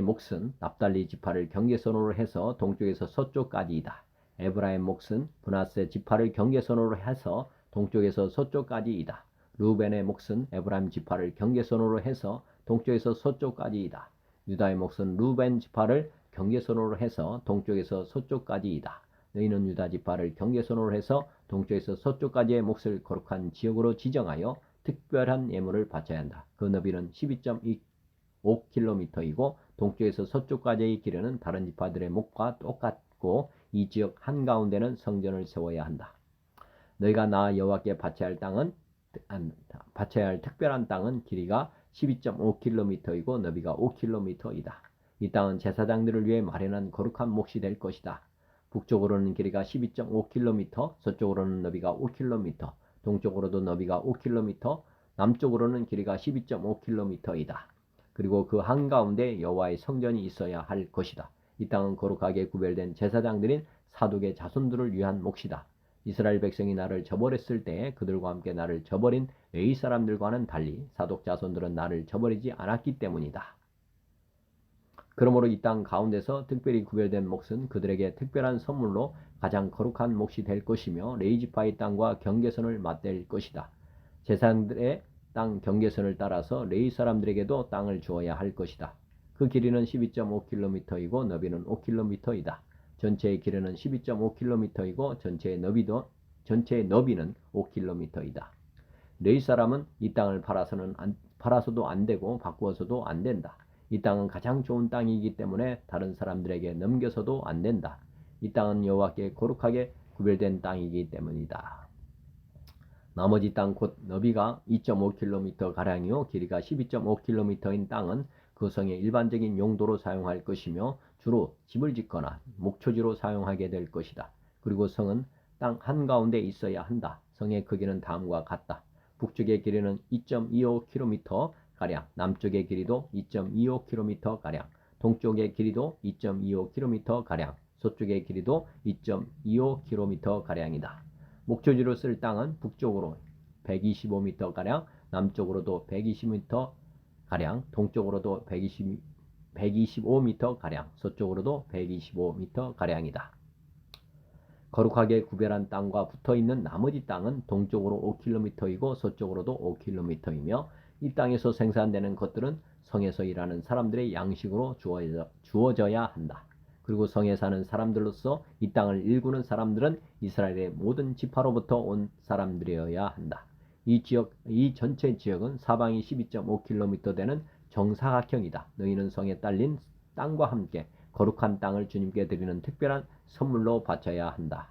몫은 납달리 지파를 경계선으로 해서 동쪽에서 서쪽까지이다. 에브라임의 몫은 므낫세 지파를 경계선으로 해서 동쪽에서 서쪽까지이다. 루벤의 몫은 에브라임 지파를 경계선으로 해서 동쪽에서 서쪽까지이다. 유다의 몫은 루벤 지파를 경계선으로 해서 동쪽에서 서쪽까지이다. 너희는 유다 지파를 경계선으로 해서 동쪽에서 서쪽까지의 몫을 거룩한 지역으로 지정하여 특별한 예물을 바쳐야 한다. 그 너비는 12.5km이고 동쪽에서 서쪽까지의 길이는 다른 지파들의 몫과 똑같고 이 지역 한가운데는 성전을 세워야 한다. 너희가 나 여호와께 바쳐야 할 특별한 땅은 길이가 12.5km이고 너비가 5km이다. 이 땅은 제사장들을 위해 마련한 거룩한 몫이 될 것이다. 북쪽으로는 길이가 12.5km, 서쪽으로는 너비가 5km, 동쪽으로도 너비가 5km, 남쪽으로는 길이가 12.5km이다. 그리고 그 한가운데 여호와의 성전이 있어야 할 것이다. 이 땅은 거룩하게 구별된 제사장들인 사독의 자손들을 위한 몫이다. 이스라엘 백성이 나를 저버렸을 때에 그들과 함께 나를 저버린 레위 사람들과는 달리 사독 자손들은 나를 저버리지 않았기 때문이다. 그러므로 이 땅 가운데서 특별히 구별된 몫은 그들에게 특별한 선물로 가장 거룩한 몫이 될 것이며 레위 지파의 땅과 경계선을 맞댈 것이다. 제사장들의 땅 경계선을 따라서 레위 사람들에게도 땅을 주어야 할 것이다. 그 길이는 12.5km이고 너비는 5km이다. 전체의 길이는 12.5km이고 전체의 너비는 5km이다. 레위 사람은 이 땅을 팔아서도 안 되고 바꾸어서도 안 된다. 이 땅은 가장 좋은 땅이기 때문에 다른 사람들에게 넘겨서도 안 된다. 이 땅은 여호와께 거룩하게 구별된 땅이기 때문이다. 나머지 땅 곧 너비가 2.5km가량이요 길이가 12.5km인 땅은 그 성의 일반적인 용도로 사용할 것이며 주로 집을 짓거나 목초지로 사용하게 될 것이다. 그리고 성은 땅 한가운데 있어야 한다. 성의 크기는 다음과 같다. 북쪽의 길이는 2.25km가량, 남쪽의 길이도 2.25km가량, 동쪽의 길이도 2.25km가량, 서쪽의 길이도 2.25km가량이다. 목초지로 쓸 땅은 북쪽으로 125m가량, 남쪽으로도 120m가량, 동쪽으로도 125m가량, 서쪽으로도 125m가량이다. 거룩하게 구별한 땅과 붙어있는 나머지 땅은 동쪽으로 5km이고 서쪽으로도 5km이며 이 땅에서 생산되는 것들은 성에서 일하는 사람들의 양식으로 주어져야 한다. 그리고 성에 사는 사람들로서 이 땅을 일구는 사람들은 이스라엘의 모든 지파로부터 온 사람들이어야 한다. 이 전체 지역은 사방이 12.5km 되는 정사각형이다. 너희는 성에 딸린 땅과 함께 거룩한 땅을 주님께 드리는 특별한 선물로 바쳐야 한다.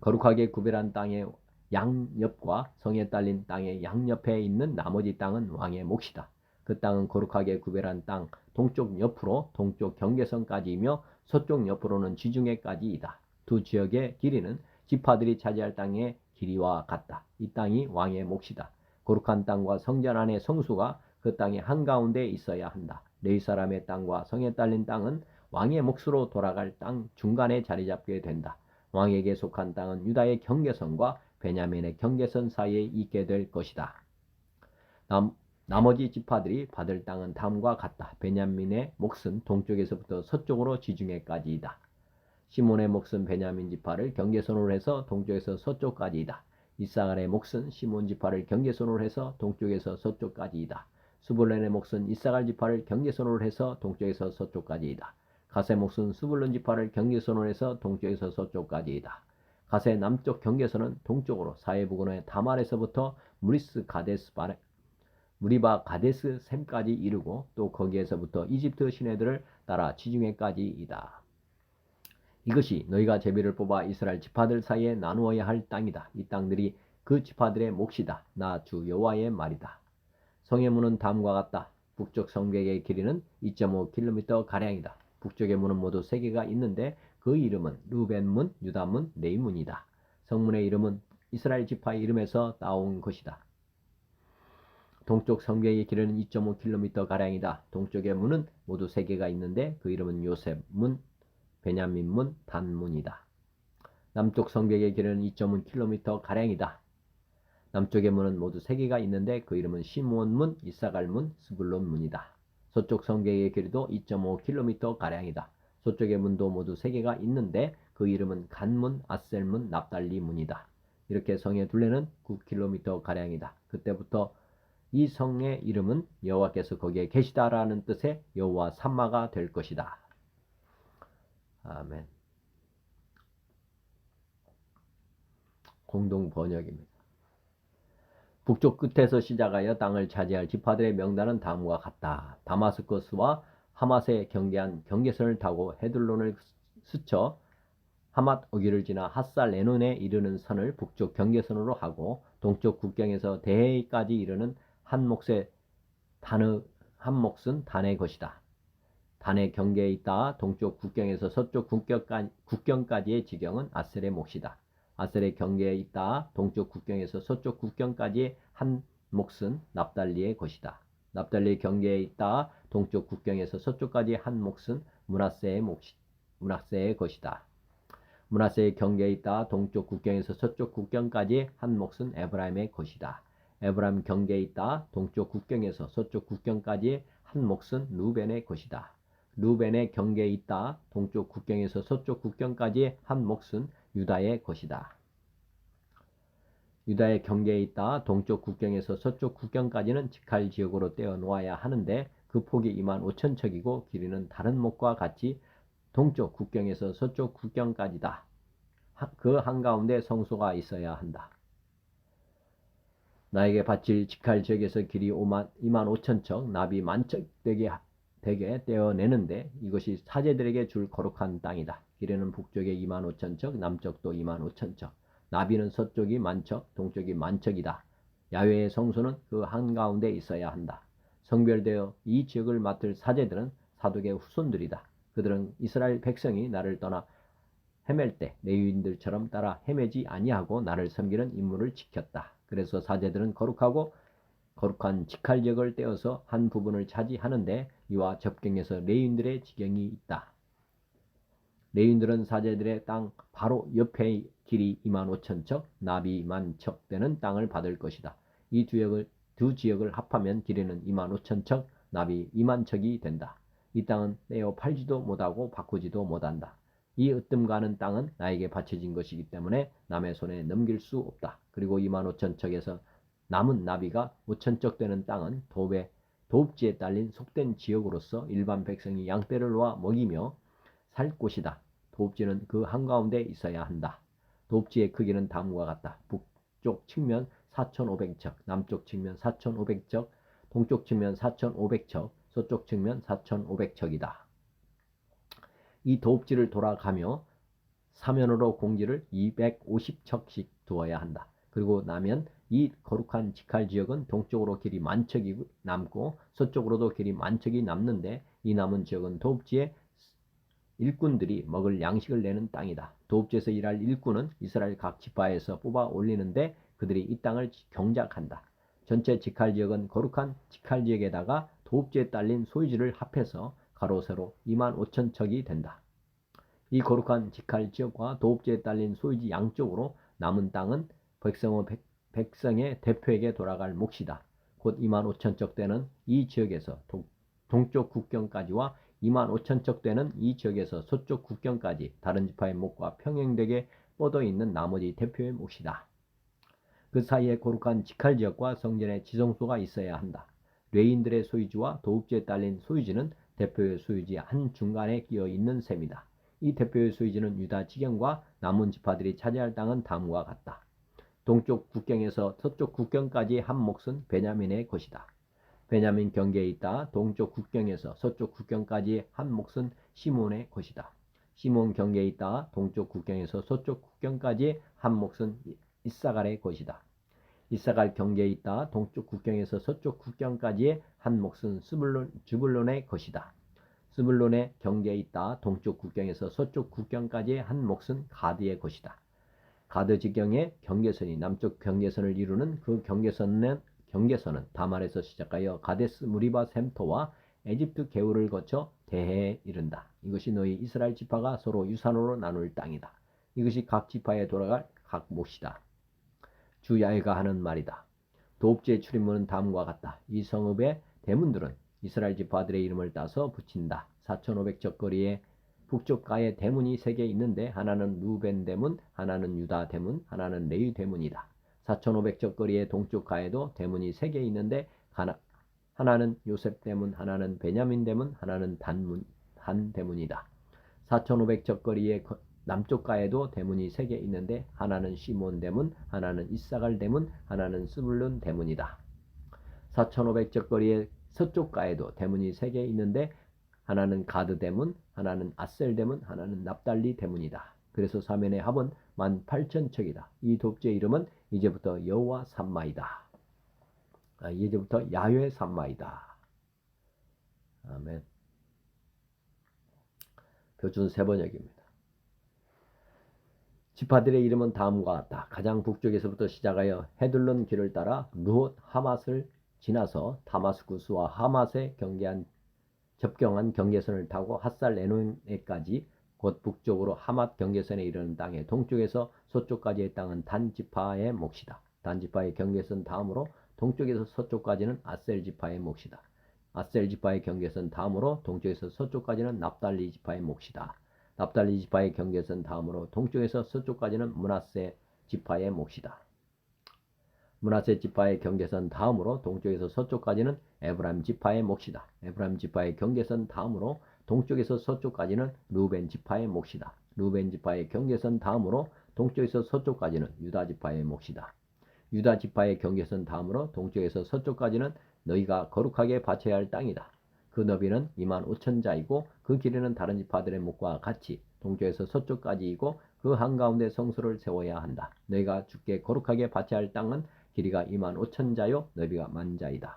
거룩하게 구별한 땅의 양옆과 성에 딸린 땅의 양옆에 있는 나머지 땅은 왕의 몫이다. 그 땅은 거룩하게 구별한 땅 동쪽 옆으로 동쪽 경계선까지이며 서쪽 옆으로는 지중해까지이다. 두 지역의 길이는 지파들이 차지할 땅의 길이와 같다. 이 땅이 왕의 몫이다. 거룩한 땅과 성전 안의 성수가 그 땅의 한가운데 있어야 한다. 레위 사람의 땅과 성에 딸린 땅은 왕의 몫으로 돌아갈 땅 중간에 자리 잡게 된다. 왕에게 속한 땅은 유다의 경계선과 베냐민의 경계선 사이에 있게 될 것이다. 나머지 지파들이 받을 땅은 다음과 같다. 베냐민의 몫은 동쪽에서부터 서쪽으로 지중해까지이다. 시몬의 몫은 베냐민 지파를 경계선으로 해서 동쪽에서 서쪽까지이다. 이사갈의 몫은 시몬 지파를 경계선으로 해서 동쪽에서 서쪽까지이다. 스불론의 몫은 이사갈 지파를 경계선으로 해서 동쪽에서 서쪽까지이다. 갓의 몫은 스불론 지파를 경계선으로 해서 동쪽에서 서쪽까지이다. 갓의 남쪽 경계선은 동쪽으로 사해부근의 다말에서부터 무리바 가데스 샘까지 이르고 또 거기에서부터 이집트 시내들을 따라 지중해까지이다. 이것이 너희가 제비를 뽑아 이스라엘 지파들 사이에 나누어야 할 땅이다. 이 땅들이 그 지파들의 몫이다. 나 주 여호와의 말이다. 성의 문은 다음과 같다. 북쪽 성벽의 길이는 2.5km가량이다. 북쪽의 문은 모두 3개가 있는데 그 이름은 르벤문, 유다문, 레위문이다. 성문의 이름은 이스라엘 지파의 이름에서 따온 것이다. 동쪽 성벽의 길이는 2.5km가량이다. 동쪽의 문은 모두 3개가 있는데 그 이름은 요셉문, 베냐민문, 단문이다. 남쪽 성벽의 길이는 2.5km가량이다. 남쪽의 문은 모두 3개가 있는데 그 이름은 시므온문, 이사갈문, 스불론문이다. 서쪽 성벽의 길이도 2.5km가량이다. 서쪽의 문도 모두 3개가 있는데 그 이름은 간문, 아셀문, 납달리문이다. 이렇게 성의 둘레는 9km가량이다. 그때부터 이 성의 이름은 여호와께서 거기에 계시다라는 뜻의 여호와 삼마가 될 것이다. 아멘. 공동 번역입니다. 북쪽 끝에서 시작하여 땅을 차지할 지파들의 명단은 다음과 같다. 다마스커스와 하맛에 경계한 경계선을 타고 헤들론을 스쳐 하맛 어귀를 지나 핫살 레논에 이르는 선을 북쪽 경계선으로 하고 동쪽 국경에서 대헤이까지 이르는 한 몫은 단의 것이다. 단의 경계에 있다 동쪽 국경에서 서쪽 국경까지의 지경은 아셀의 몫이다. 아셀의 경계에 있다 동쪽 국경에서 서쪽 국경까지의 한 몫은 납달리의 것이다. 납달리의 경계에 있다 동쪽 국경에서 서쪽까지의 한 몫은 므낫세의 것이다. 므낫세의 경계에 있다 동쪽 국경에서 서쪽 국경까지의 한 몫은 에브라임의 것이다. 에브라임 경계에 있다 동쪽 국경에서 서쪽 국경까지의 한 몫은 루벤의 것이다. 루벤의 경계에 있다. 동쪽 국경에서 서쪽 국경까지의 한 몫은 유다의 것이다. 유다의 경계에 있다. 동쪽 국경에서 서쪽 국경까지는 직할 지역으로 떼어 놓아야 하는데 그 폭이 25,000척이고 길이는 다른 목과 같이 동쪽 국경에서 서쪽 국경까지다. 그 한가운데 성소가 있어야 한다. 나에게 바칠 직할 지역에서 길이 25,000척, 나비 만척 되게 떼어내는데 이것이 사제들에게 줄 거룩한 땅이다. 길이는 북쪽에 25,000척, 남쪽도 25,000척. 나비는 서쪽이 만척, 동쪽이 만척이다. 야훼의 성소는 그 한가운데 있어야 한다. 성별되어 이 지역을 맡을 사제들은 사독의 후손들이다. 그들은 이스라엘 백성이 나를 떠나 헤맬 때 레위인들처럼 따라 헤매지 아니하고 나를 섬기는 임무를 지켰다. 그래서 사제들은 거룩한 직할 지역을 떼어서 한 부분을 차지하는데 이와 접경에서 레위인들의 지경이 있다. 레위인들은 사제들의 땅 바로 옆에 길이 25,000척, 나비 10,000척 되는 땅을 받을 것이다. 이 두 지역을 합하면 길이는 25,000척, 나비 20,000척이 된다. 이 땅은 떼어 팔지도 못하고 바꾸지도 못한다. 이 으뜸가는 땅은 나에게 바쳐진 것이기 때문에 남의 손에 넘길 수 없다. 그리고 25,000척에서 남은 나비가 5,000척 되는 땅은 도읍지에 딸린 속된 지역으로서 일반 백성이 양떼를 놓아 먹이며 살 곳이다. 도읍지는 그 한가운데 있어야 한다. 도읍지의 크기는 다음과 같다. 북쪽 측면 4,500척, 남쪽 측면 4,500척, 동쪽 측면 4,500척, 서쪽 측면 4,500척이다. 이 도읍지를 돌아가며 사면으로 공지를 250척씩 두어야 한다. 그리고 나면 이 거룩한 직할 지역은 동쪽으로 길이 10,000척이 남고 서쪽으로도 길이 10,000척이 남는데 이 남은 지역은 도읍지의 일꾼들이 먹을 양식을 내는 땅이다. 도읍지에서 일할 일꾼은 이스라엘 각 지파에서 뽑아 올리는데 그들이 이 땅을 경작한다. 전체 직할 지역은 거룩한 직할 지역에다가 도읍지에 딸린 소유지를 합해서 가로 세로 25,000척이 된다. 이 거룩한 직할 지역과 도읍지에 딸린 소유지 양쪽으로 남은 땅은 백성의 대표에게 돌아갈 몫이다. 곧 25,000척 되는 이 지역에서 동쪽 국경까지와 25,000척 되는 이 지역에서 서쪽 국경까지 다른 지파의 몫과 평행되게 뻗어 있는 나머지 대표의 몫이다. 그 사이에 거룩한 직할 지역과 성전의 지성소가 있어야 한다. 레위인들의 소유지와 도읍지에 딸린 소유지는 대표의 소유지 한 중간에 끼어 있는 셈이다. 이 대표의 소유지는 유다 지경과 남은 지파들이 차지할 땅은 다음과 같다. 동쪽 국경에서 서쪽 국경까지의 한 몫은 베냐민의 것이다. 베냐민 경계에 있다. 동쪽 국경에서 서쪽 국경까지의 한 몫은 시몬의 것이다. 시몬 경계에 있다. 동쪽 국경에서 서쪽 국경까지의 한 몫은 이사갈의 것이다. 이사갈 경계에 있다. 동쪽 국경에서 서쪽 국경까지의 한 몫은 즈불론의 것이다. 스불론의 경계에 있다. 동쪽 국경에서 서쪽 국경까지의 한 몫은 가드의 것이다. 가드 지경의 경계선이 남쪽 경계선을 이루는 그 경계선은 다말에서 시작하여 가데스 무리바 셈토와 에집트 게울을 거쳐 대해에 이른다. 이것이 너희 이스라엘 지파가 서로 유산으로 나눌 땅이다. 이것이 각 지파에 돌아갈 각 몫이다. 주 야훼가 하는 말이다. 도읍지의 출입문은 다음과 같다. 이 성읍의 대문들은 이스라엘 지파들의 이름을 따서 붙인다. 4,500척 거리에 북쪽가에 대문이 3개 있는데 하나는 루벤 대문, 하나는 유다 대문, 하나는 레위 대문이다. 4,500척 거리의 동쪽가에도 대문이 3개 있는데 하나는 요셉 대문, 하나는 베냐민 대문, 하나는 단 대문이다. 4,500척 거리의 남쪽가에도 대문이 3개 있는데 하나는 시몬 대문, 하나는 이사갈 대문, 하나는 스불론 대문이다. 4,500척 거리의 서쪽가에도 대문이 3개 있는데 하나는 가드 대문, 하나는 아셀 대문, 하나는 납달리 대문이다. 그래서 사면의 합은 18,000척이다. 이 도읍지의 이름은 이제부터 여호와 삼마이다. 이제부터 야훼 삼마이다. 아멘. 표준 세번역입니다. 지파들의 이름은 다음과 같다. 가장 북쪽에서부터 시작하여 헤들론 길을 따라 루옷 하맛을 지나서 다마스쿠스와 하맛에 접경한 경계선을 타고 핫살 에논에까지 곧 북쪽으로 하맛 경계선에 이르는 땅의 동쪽에서 서쪽까지의 땅은 단 지파의 몫이다. 단 지파의 경계선 다음으로 동쪽에서 서쪽까지는 아셀 지파의 몫이다. 아셀 지파의 경계선 다음으로 동쪽에서 서쪽까지는 납달리 지파의 몫이다. 납달리 지파의 경계선 다음으로 동쪽에서 서쪽까지는 므낫세 지파의 몫이다. 므낫세 지파의 경계선 다음으로 동쪽에서 서쪽까지는 에브라임 지파의 몫이다. 에브라임 지파의 경계선 다음으로 동쪽에서 서쪽까지는 루벤 지파의 몫이다. 루벤 지파의 경계선 다음으로 동쪽에서 서쪽까지는 유다 지파의 몫이다. 유다 지파의 경계선 다음으로 동쪽에서 서쪽까지는 너희가 거룩하게 바쳐야 할 땅이다. 그 너비는 25,000자이고 그 길이는 다른 지파들의 몫과 같이 동쪽에서 서쪽까지이고 그 한가운데 성소를 세워야 한다. 너희가 주께 거룩하게 바쳐야 할 땅은 길이가 25,000자요 너비가 10,000자이다.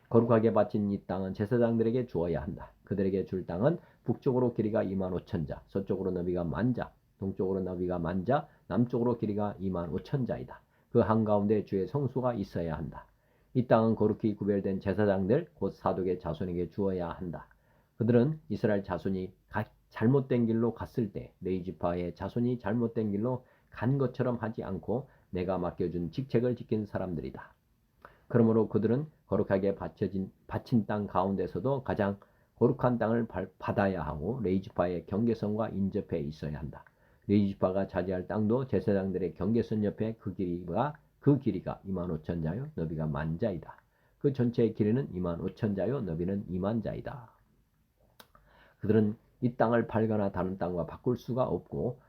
거룩하게 바친 이 땅은 제사장들에게 주어야 한다. 그들에게 줄 땅은 북쪽으로 길이가 25,000자, 서쪽으로 너비가 10,000자, 동쪽으로 너비가 10,000자, 남쪽으로 길이가 25,000자이다. 그 한가운데 주의 성소가 있어야 한다. 이 땅은 거룩히 구별된 제사장들 곧 사독의 자손에게 주어야 한다. 그들은 이스라엘 자손이 잘못된 길로 갔을 때 레위 지파의 자손이 잘못된 길로 간 것처럼 하지 않고 내가 맡겨준 직책을 지킨 사람들이다. 그러므로 그들은 거룩하게 바친 땅 가운데서도 가장 거룩한 땅을 받아야 하고 레위 지파의 경계선과 인접해 있어야 한다. 레위 지파가 차지할 땅도 제사장들의 경계선 옆에 그 길이가 25,000자요 너비가 10,000자이다. 그 전체의 길이는 25,000자요 너비는 20,000자이다. 그들은 이 땅을 팔거나 다른 땅과 바꿀 수가 없고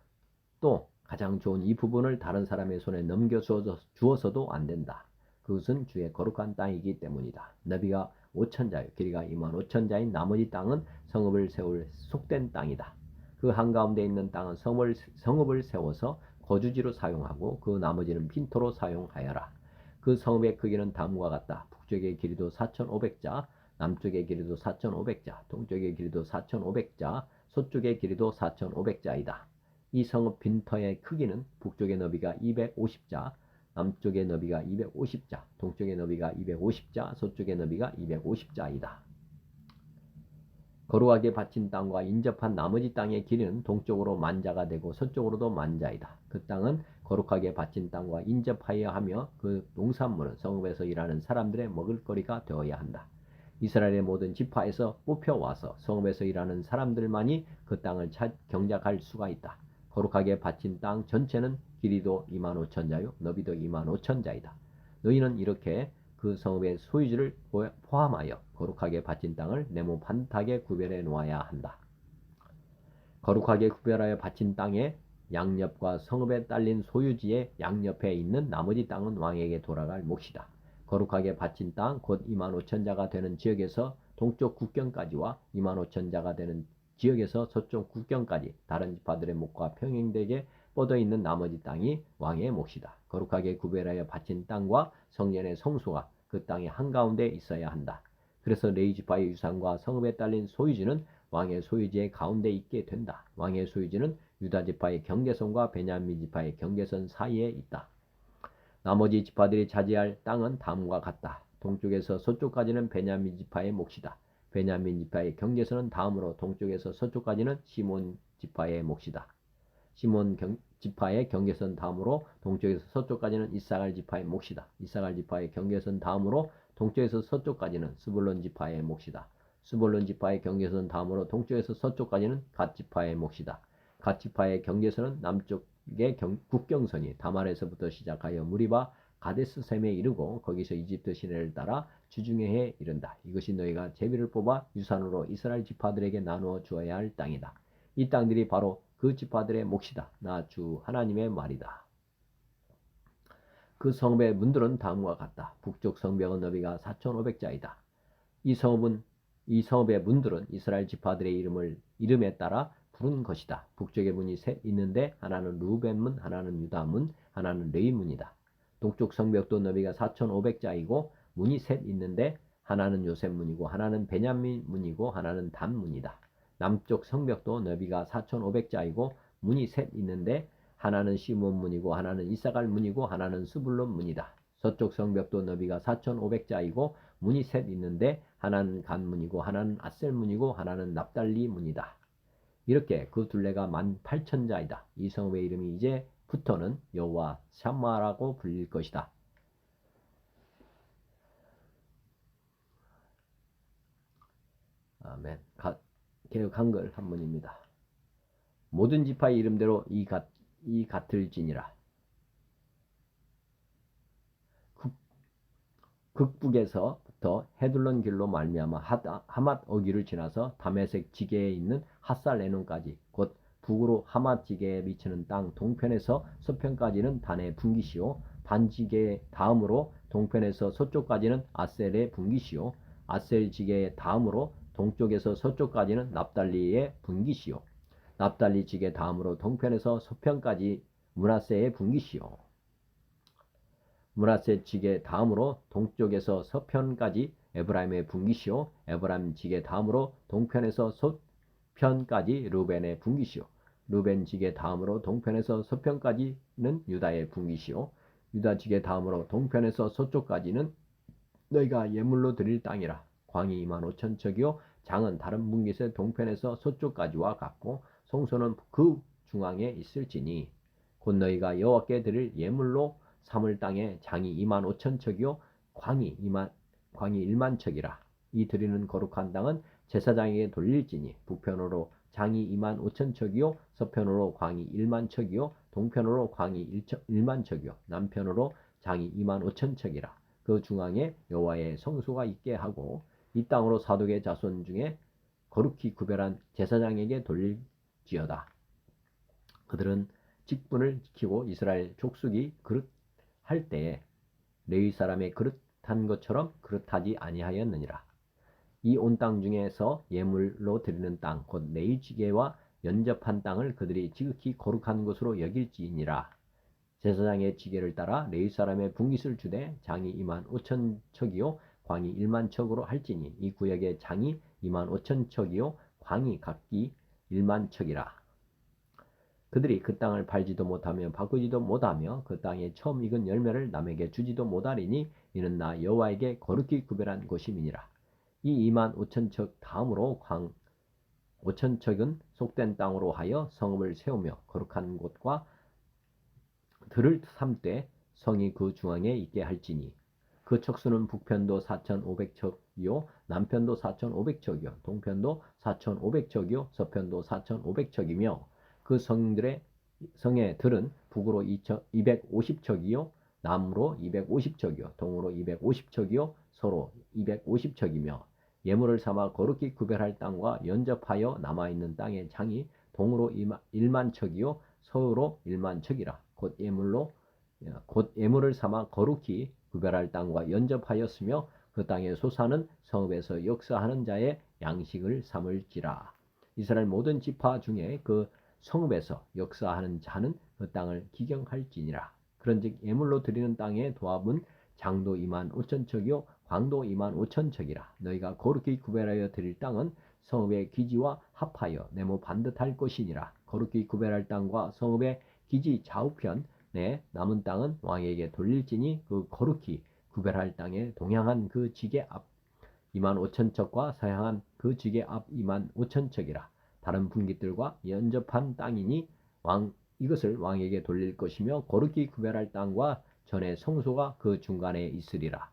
또 가장 좋은 이 부분을 다른 사람의 손에 넘겨주어서도 안 된다. 그것은 주의 거룩한 땅이기 때문이다. 너비가 5,000자요 길이가 25,000자인 나머지 땅은 성읍을 세울 속된 땅이다. 그 한가운데 있는 땅은 성읍을 세워서 거주지로 사용하고 그 나머지는 빈토로 사용하여라. 그 성읍의 크기는 다음과 같다. 북쪽의 길이도 4,500자, 남쪽의 길이도 4,500자, 동쪽의 길이도 4,500자, 서쪽의 길이도 4,500자이다. 이 성읍 빈터의 크기는 북쪽의 너비가 250자, 남쪽의 너비가 250자, 동쪽의 너비가 250자, 서쪽의 너비가 250자이다. 거룩하게 바친 땅과 인접한 나머지 땅의 길이는 동쪽으로 10,000자가 되고 서쪽으로도 10,000자이다. 그 땅은 거룩하게 바친 땅과 인접하여 하며 그 농산물은 성읍에서 일하는 사람들의 먹을거리가 되어야 한다. 이스라엘의 모든 지파에서 뽑혀와서 성읍에서 일하는 사람들만이 그 땅을 경작할 수가 있다. 거룩하게 바친 땅 전체는 길이도 25,000자요 너비도 25,000자이다. 너희는 이렇게 그 성읍의 소유지를 포함하여 거룩하게 바친 땅을 네모 반듯하게 구별해 놓아야 한다. 거룩하게 구별하여 바친 땅의 양옆과 성읍에 딸린 소유지의 양옆에 있는 나머지 땅은 왕에게 돌아갈 몫이다. 거룩하게 바친 땅 곧 25,000자가 되는 지역에서 동쪽 국경까지와 25,000자가 되는 지역에서 서쪽 국경까지 다른 지파들의 몫과 평행되게 뻗어있는 나머지 땅이 왕의 몫이다. 거룩하게 구별하여 바친 땅과 성전의 성소가 그 땅의 한가운데 있어야 한다. 그래서 레위 지파의 유산과 성읍에 딸린 소유지는 왕의 소유지의 가운데 있게 된다. 왕의 소유지는 유다 지파의 경계선과 베냐민 지파의 경계선 사이에 있다. 나머지 지파들이 차지할 땅은 다음과 같다. 동쪽에서 서쪽까지는 베냐민 지파의 몫이다. 베냐민 지파의 경계선은 다음으로 동쪽에서 서쪽까지는 시몬 지파의 몫이다. 시몬 지파의 경계선 다음으로 동쪽에서 서쪽까지는 이사갈 지파의 몫이다. 이사갈 지파의 경계선 다음으로 동쪽에서 서쪽까지는 스불론 지파의 몫이다. 스불론 지파의 경계선 다음으로 동쪽에서 서쪽까지는 갓 지파의 몫이다. 갓 지파의 경계선은 남쪽의 국경선이 다말에서부터 시작하여 무리바 가데스셈에 이르고 거기서 이집트 시내를 따라 주중해에 이른다. 이것이 너희가 제비를 뽑아 유산으로 이스라엘 지파들에게 나누어 주어야 할 땅이다. 이 땅들이 바로 그 지파들의 몫이다. 나 주 하나님의 말이다. 그 성읍의 문들은 다음과 같다. 북쪽 성벽은 너비가 4,500자이다. 이 성읍의 문들은 이스라엘 지파들의 이름에 따라 부른 것이다. 북쪽에 문이 셋 있는데 하나는 루벤 문, 하나는 유다 문, 하나는 레위 문이다. 동쪽 성벽도 너비가 4,500자이고 문이 셋 있는데 하나는 요셉 문이고 하나는 베냐민 문이고 하나는 단 문이다. 남쪽 성벽도 너비가 4,500자이고 문이 셋 있는데 하나는 시몬 문이고 하나는 이사갈 문이고 하나는 스불론 문이다. 서쪽 성벽도 너비가 4,500자이고 문이 셋 있는데 하나는 간 문이고 하나는 아셀 문이고 하나는 납달리 문이다. 이렇게 그 둘레가 18,000자이다. 이 성읍의 이름이 이제부터는 여호와 샴마라고 불릴 것이다. 아멘. 개역 한글 한문입니다. 모든 지파의 이름대로 이 같을지니라. 북에서부터 헤둘론 길로 말미암아 하맛 어귀를 지나서 다메섹 지게에 있는 핫살 에논까지 곧 북으로 하맛 지게에 미치는 땅 동편에서 서편까지는 단의 분기시요 단지게 다음으로 동편에서 서쪽까지는 아셀의 분기시요 아셀 지게 다음으로 동쪽에서 서쪽까지는 납달리의 분기시요 납달리 지게 다음으로 동편에서 서편까지 므낫세의 분기시요 므낫세 지게 다음으로 동쪽에서 서편까지 에브라임의 분기시요 에브라임 지게 다음으로 동편에서 서편까지 르벤의 분기시요 르벤 지게 다음으로 동편에서 서편까지는 유다의 분기시요 유다 지게 다음으로 동편에서 서쪽까지는 너희가 예물로 드릴 땅이라. 광이 25,000척이요 장은 다른 분깃의 동편에서 서쪽까지와 같고 성소는 그 중앙에 있을지니 곧 너희가 여호와께 드릴 예물로 삼을 땅에 장이 25,000척이요 광이 1만 척이라. 이 드리는 거룩한 땅은 제사장에게 돌릴지니 북편으로 장이 25,000척이요 서편으로 광이 1만 척이요 동편으로 광이 1만 척이요 남편으로 장이 25,000척이라. 그 중앙에 여호와의 성소가 있게 하고 이 땅으로 사독의 자손 중에 거룩히 구별한 제사장에게 돌릴지어다. 그들은 직분을 지키고 이스라엘 족속이 그릇할 때에 레위 사람의 그릇한 것처럼 그릇하지 아니하였느니라. 이 온 땅 중에서 예물로 드리는 땅 곧 레위 지게와 연접한 땅을 그들이 지극히 거룩한 것으로 여길지니라. 제사장의 지게를 따라 레위 사람의 분깃을 주되 장이 25,000척이요 광이 1만 척으로 할지니 이 구역의 장이 25,000척이요 광이 각기 1만 척이라. 그들이 그 땅을 팔지도 못하며 바꾸지도 못하며 그 땅에 처음 익은 열매를 남에게 주지도 못하리니 이는 나 여호와에게 거룩히 구별한 곳임이니라. 이 25,000척 다음으로 광 5,000척은 속된 땅으로 하여 성읍을 세우며 거룩한 곳과 들을 삼되 성이 그 중앙에 있게 할지니 그 척수는 북편도 4,500척이요 남편도 4,500척이요 동편도 4,500척이요 서편도 4,500척이며 그 성의 들은 북으로 250척이요 남으로 250척이요 동으로 250척이요 서로 250척이며 예물을 삼아 거룩히 구별할 땅과 연접하여 남아있는 땅의 장이 동으로 1만 척이요 서로 1만 척이라. 곧 예물을 삼아 거룩히 구별할 땅과 연접하였으며 그 땅의 소사는 성읍에서 역사하는 자의 양식을 삼을지라. 이스라엘 모든 지파 중에 그 성읍에서 역사하는 자는 그 땅을 기경할지니라. 그런즉 예물로 드리는 땅의 도합은 장도 25,000척이요 광도 25,000척이라. 너희가 거룩히 구별하여 드릴 땅은 성읍의 기지와 합하여 네모 반듯할 것이니라. 거룩히 구별할 땅과 성읍의 기지 좌우편에 남은 땅은 왕에게 돌릴지니 그 거룩히 구별할 땅에 동향한 그 지게 앞 25,000척과 서향한 그 지게 앞 25,000척이라. 다른 분깃들과 연접한 땅이니 이것을 왕에게 돌릴 것이며 거룩히 구별할 땅과 전에 성소가 그 중간에 있으리라.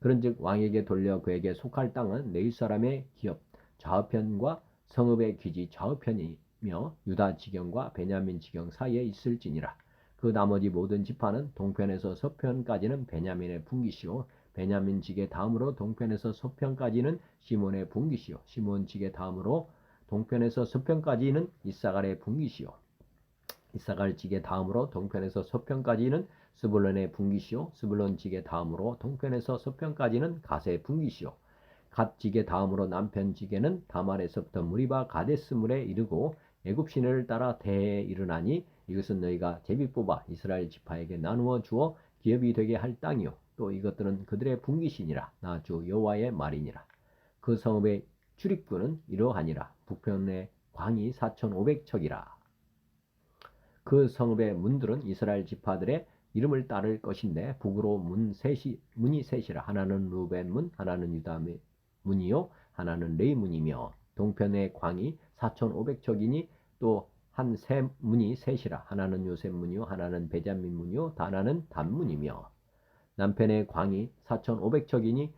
그런즉 왕에게 돌려 그에게 속할 땅은 레위 사람의 기업 좌우편과 성읍의 기지 좌우편이며 유다 지경과 베냐민 지경 사이에 있을지니라. 그 나머지 모든 지파는 동편에서 서편까지는 베냐민의 분깃이요 베냐민 지게 다음으로 동편에서 서편까지는 시몬의 분깃이요 시몬 지게 다음으로 동편에서 서편까지는 이사갈의 분깃이요 이사갈 지게 다음으로 동편에서 서편까지는 스불론의 분깃이요 스불론 지게 다음으로 동편에서 서편까지는 갓의 분깃이요 갓 지게 다음으로 남편 지게는 다말에서부터 무리바 가데스 물에 이르고 애굽 시내를 따라 대해에 이르나니 이것은 너희가 제비 뽑아 이스라엘 지파에게 나누어 주어 기업이 되게 할 땅이요 또 이것들은 그들의 분깃이니라. 나 주 여호와의 말이니라. 그 성읍의 출입구는 이러하니라. 북편의 광이 4,500척이라. 그 성읍의 문들은 이스라엘 지파들의 이름을 따를 것인데 북으로 문이 셋이라. 하나는 루벤 문, 하나는 유다 문이요, 하나는 레위 문이며 동편의 광이 4,500척이니 또 한 세 문이 셋이라. 하나는 요셉 문이요, 하나는 베냐민 문이요, 하나는 단 문이며 남편의 광이 4,500척이니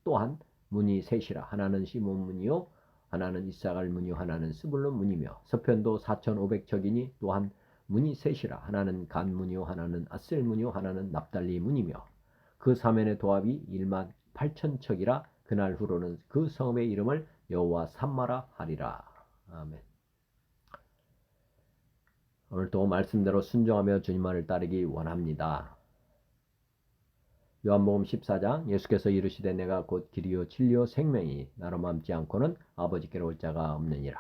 또한 문이 셋이라. 하나는 시몬 문이요, 하나는 이사갈 문이요, 하나는 스불론 문이며 서편도 4,500척이니 또한 문이 셋이라. 하나는 간 문이요, 하나는 아셀 문이요, 하나는 납달리 문이며 그 사면의 도합이 18,000척이라. 그날 후로는 그 성읍의 이름을 여호와 삼마라 하리라. 아멘. 오늘도 말씀대로 순종하며 주님 말을 따르기 원합니다. 요한복음 14장 예수께서 이르시되 내가 곧 길이요 진리요 생명이니 나로 맘지 않고는 아버지께로 올 자가 없느니라.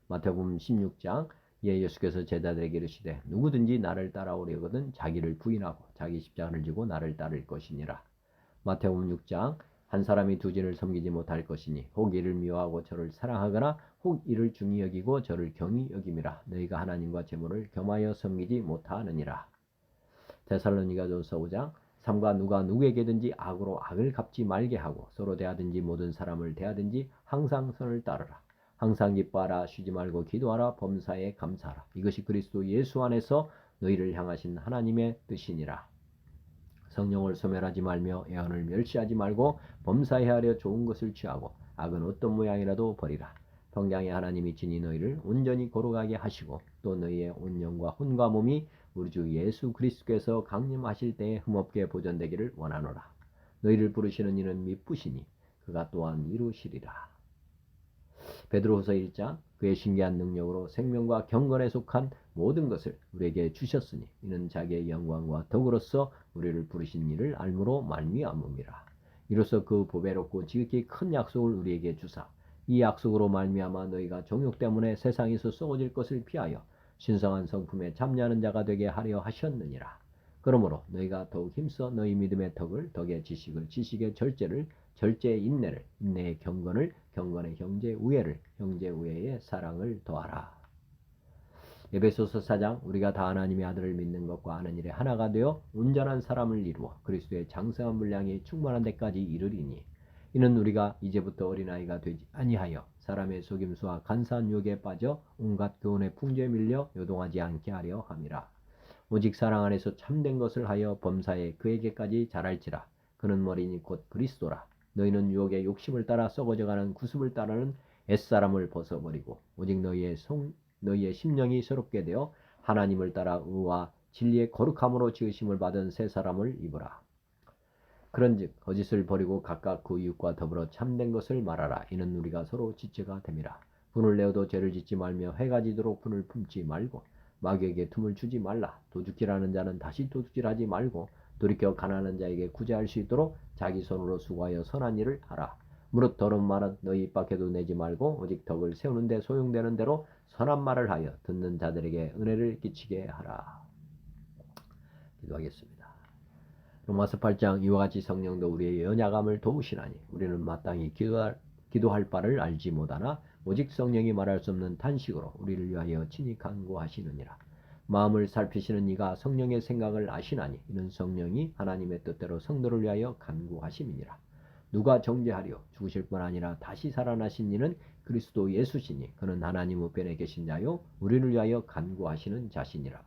마태복음 16장 예수께서 제자들에게 이르시되 누구든지 나를 따라오려거든 자기를 부인하고 자기 십자가를 지고 나를 따를 것이니라. 마태복음 6장 한 사람이 두 진을 섬기지 못할 것이니 혹 이를 미워하고 저를 사랑하거나 혹 이를 중히 여기고 저를 경히 여김이라. 너희가 하나님과 재물을 겸하여 섬기지 못하느니라. 데살로니가전서 5장 삼가 누가 누구에게든지 악으로 악을 갚지 말게 하고 서로 대하든지 모든 사람을 대하든지 항상 선을 따르라. 항상 기뻐하라. 쉬지 말고 기도하라. 범사에 감사하라. 이것이 그리스도 예수 안에서 너희를 향하신 하나님의 뜻이니라. 성령을 소멸하지 말며 애언을 멸시하지 말고 범사에 하려 좋은 것을 취하고 악은 어떤 모양이라도 버리라. 평강의 하나님이 친히 너희를 온전히 거룩하게 하시고 또 너희의 온 영과 혼과 몸이 우리 주 예수 그리스도께서 강림하실 때에 흠없게 보존되기를 원하노라. 너희를 부르시는 이는 미쁘시니 그가 또한 이루시리라. 베드로후서 1장 그의 신기한 능력으로 생명과 경건에 속한 모든 것을 우리에게 주셨으니 이는 자기의 영광과 덕으로서 우리를 부르신 이를 알므로 말미암음이라. 이로써 그 보배롭고 지극히 큰 약속을 우리에게 주사 이 약속으로 말미암아 너희가 종욕 때문에 세상에서 썩어질 것을 피하여 신성한 성품에 참여하는 자가 되게 하려 하셨느니라. 그러므로 너희가 더욱 힘써 너희 믿음의 덕을, 덕의 지식을, 지식의 절제를, 절제의 인내를, 인내의 경건을, 경건의 형제 우애를, 형제 우애의 사랑을 더하라. 에베소서 4장 우리가 다 하나님의 아들을 믿는 것과 아는 일에 하나가 되어 온전한 사람을 이루어 그리스도의 장성한 분량이 충만한 데까지 이르리니 이는 우리가 이제부터 어린아이가 되지 아니하여 사람의 속임수와 간사한 유혹에 빠져 온갖 교훈의 풍조에 밀려 요동하지 않게 하려 함이라. 오직 사랑 안에서 참된 것을 하여 범사에 그에게까지 자랄지라. 그는 머리니 곧 그리스도라. 너희는 유혹의 욕심을 따라 썩어져가는 구습을 따르는 옛사람을 벗어버리고 오직 너희의 심령이 새롭게 되어 하나님을 따라 의와 진리의 거룩함으로 지으심을 받은 새 사람을 입으라. 그런즉 거짓을 버리고 각각 그 이웃과 더불어 참된 것을 말하라. 이는 우리가 서로 지체가 됨이라. 분을 내어도 죄를 짓지 말며 해가 지도록 분을 품지 말고 마귀에게 틈을 주지 말라. 도둑질하는 자는 다시 도둑질하지 말고 돌이켜 가난한 자에게 구제할 수 있도록 자기 손으로 수고하여 선한 일을 하라. 무릇 더러운 말은 너희 입 밖에도 내지 말고 오직 덕을 세우는 데 소용되는 대로 선한 말을 하여 듣는 자들에게 은혜를 끼치게 하라. 기도하겠습니다. 로마서 8장 이와 같이 성령도 우리의 연약함을 도우시나니 우리는 마땅히 기도할 바를 알지 못하나 오직 성령이 말할 수 없는 탄식으로 우리를 위하여 친히 간구하시느니라. 마음을 살피시는 이가 성령의 생각을 아시나니 이는 성령이 하나님의 뜻대로 성도를 위하여 간구하심이니라. 누가 정죄하려 죽으실 뿐 아니라 다시 살아나신 이는 그리스도 예수시니 그는 하나님 우편에 계신 자요 우리를 위하여 간구하시는 자시니라.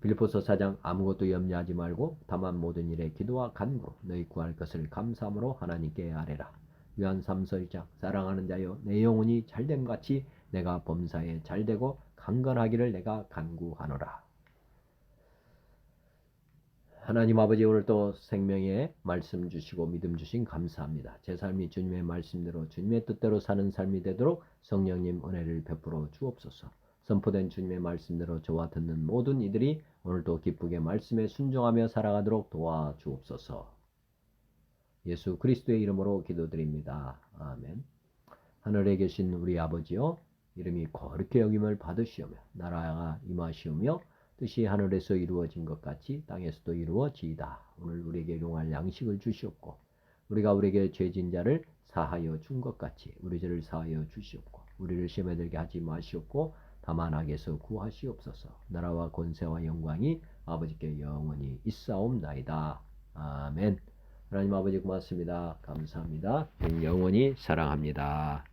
빌립보서 4장 아무것도 염려하지 말고 다만 모든 일에 기도와 간구로 너희 구할 것을 감사함으로 하나님께 아뢰라. 요한 3서 1장 사랑하는 자여 내 영혼이 잘됨같이 내가 범사에 잘되고 강건하기를 내가 간구하노라. 하나님 아버지 오늘도 생명의 말씀 주시고 믿음 주신 감사합니다. 제 삶이 주님의 말씀대로 주님의 뜻대로 사는 삶이 되도록 성령님 은혜를 베풀어 주옵소서. 선포된 주님의 말씀대로 저와 듣는 모든 이들이 오늘도 기쁘게 말씀에 순종하며 살아가도록 도와주옵소서. 예수 그리스도의 이름으로 기도드립니다. 아멘. 하늘에 계신 우리 아버지여 이름이 거룩히 여김을 받으시오며 나라가 임하시오며 뜻이 하늘에서 이루어진 것 같이 땅에서도 이루어지이다. 오늘 우리에게 용할 양식을 주시옵고 우리가 우리에게 죄진 자를 사하여 준 것 같이 우리 죄를 사하여 주시옵고 우리를 시험에 들게 하지 마시옵고 다만 악에서 구하시옵소서. 나라와 권세와 영광이 아버지께 영원히 있사옵나이다. 아멘. 하나님 아버지 고맙습니다. 감사합니다. 영원히 사랑합니다.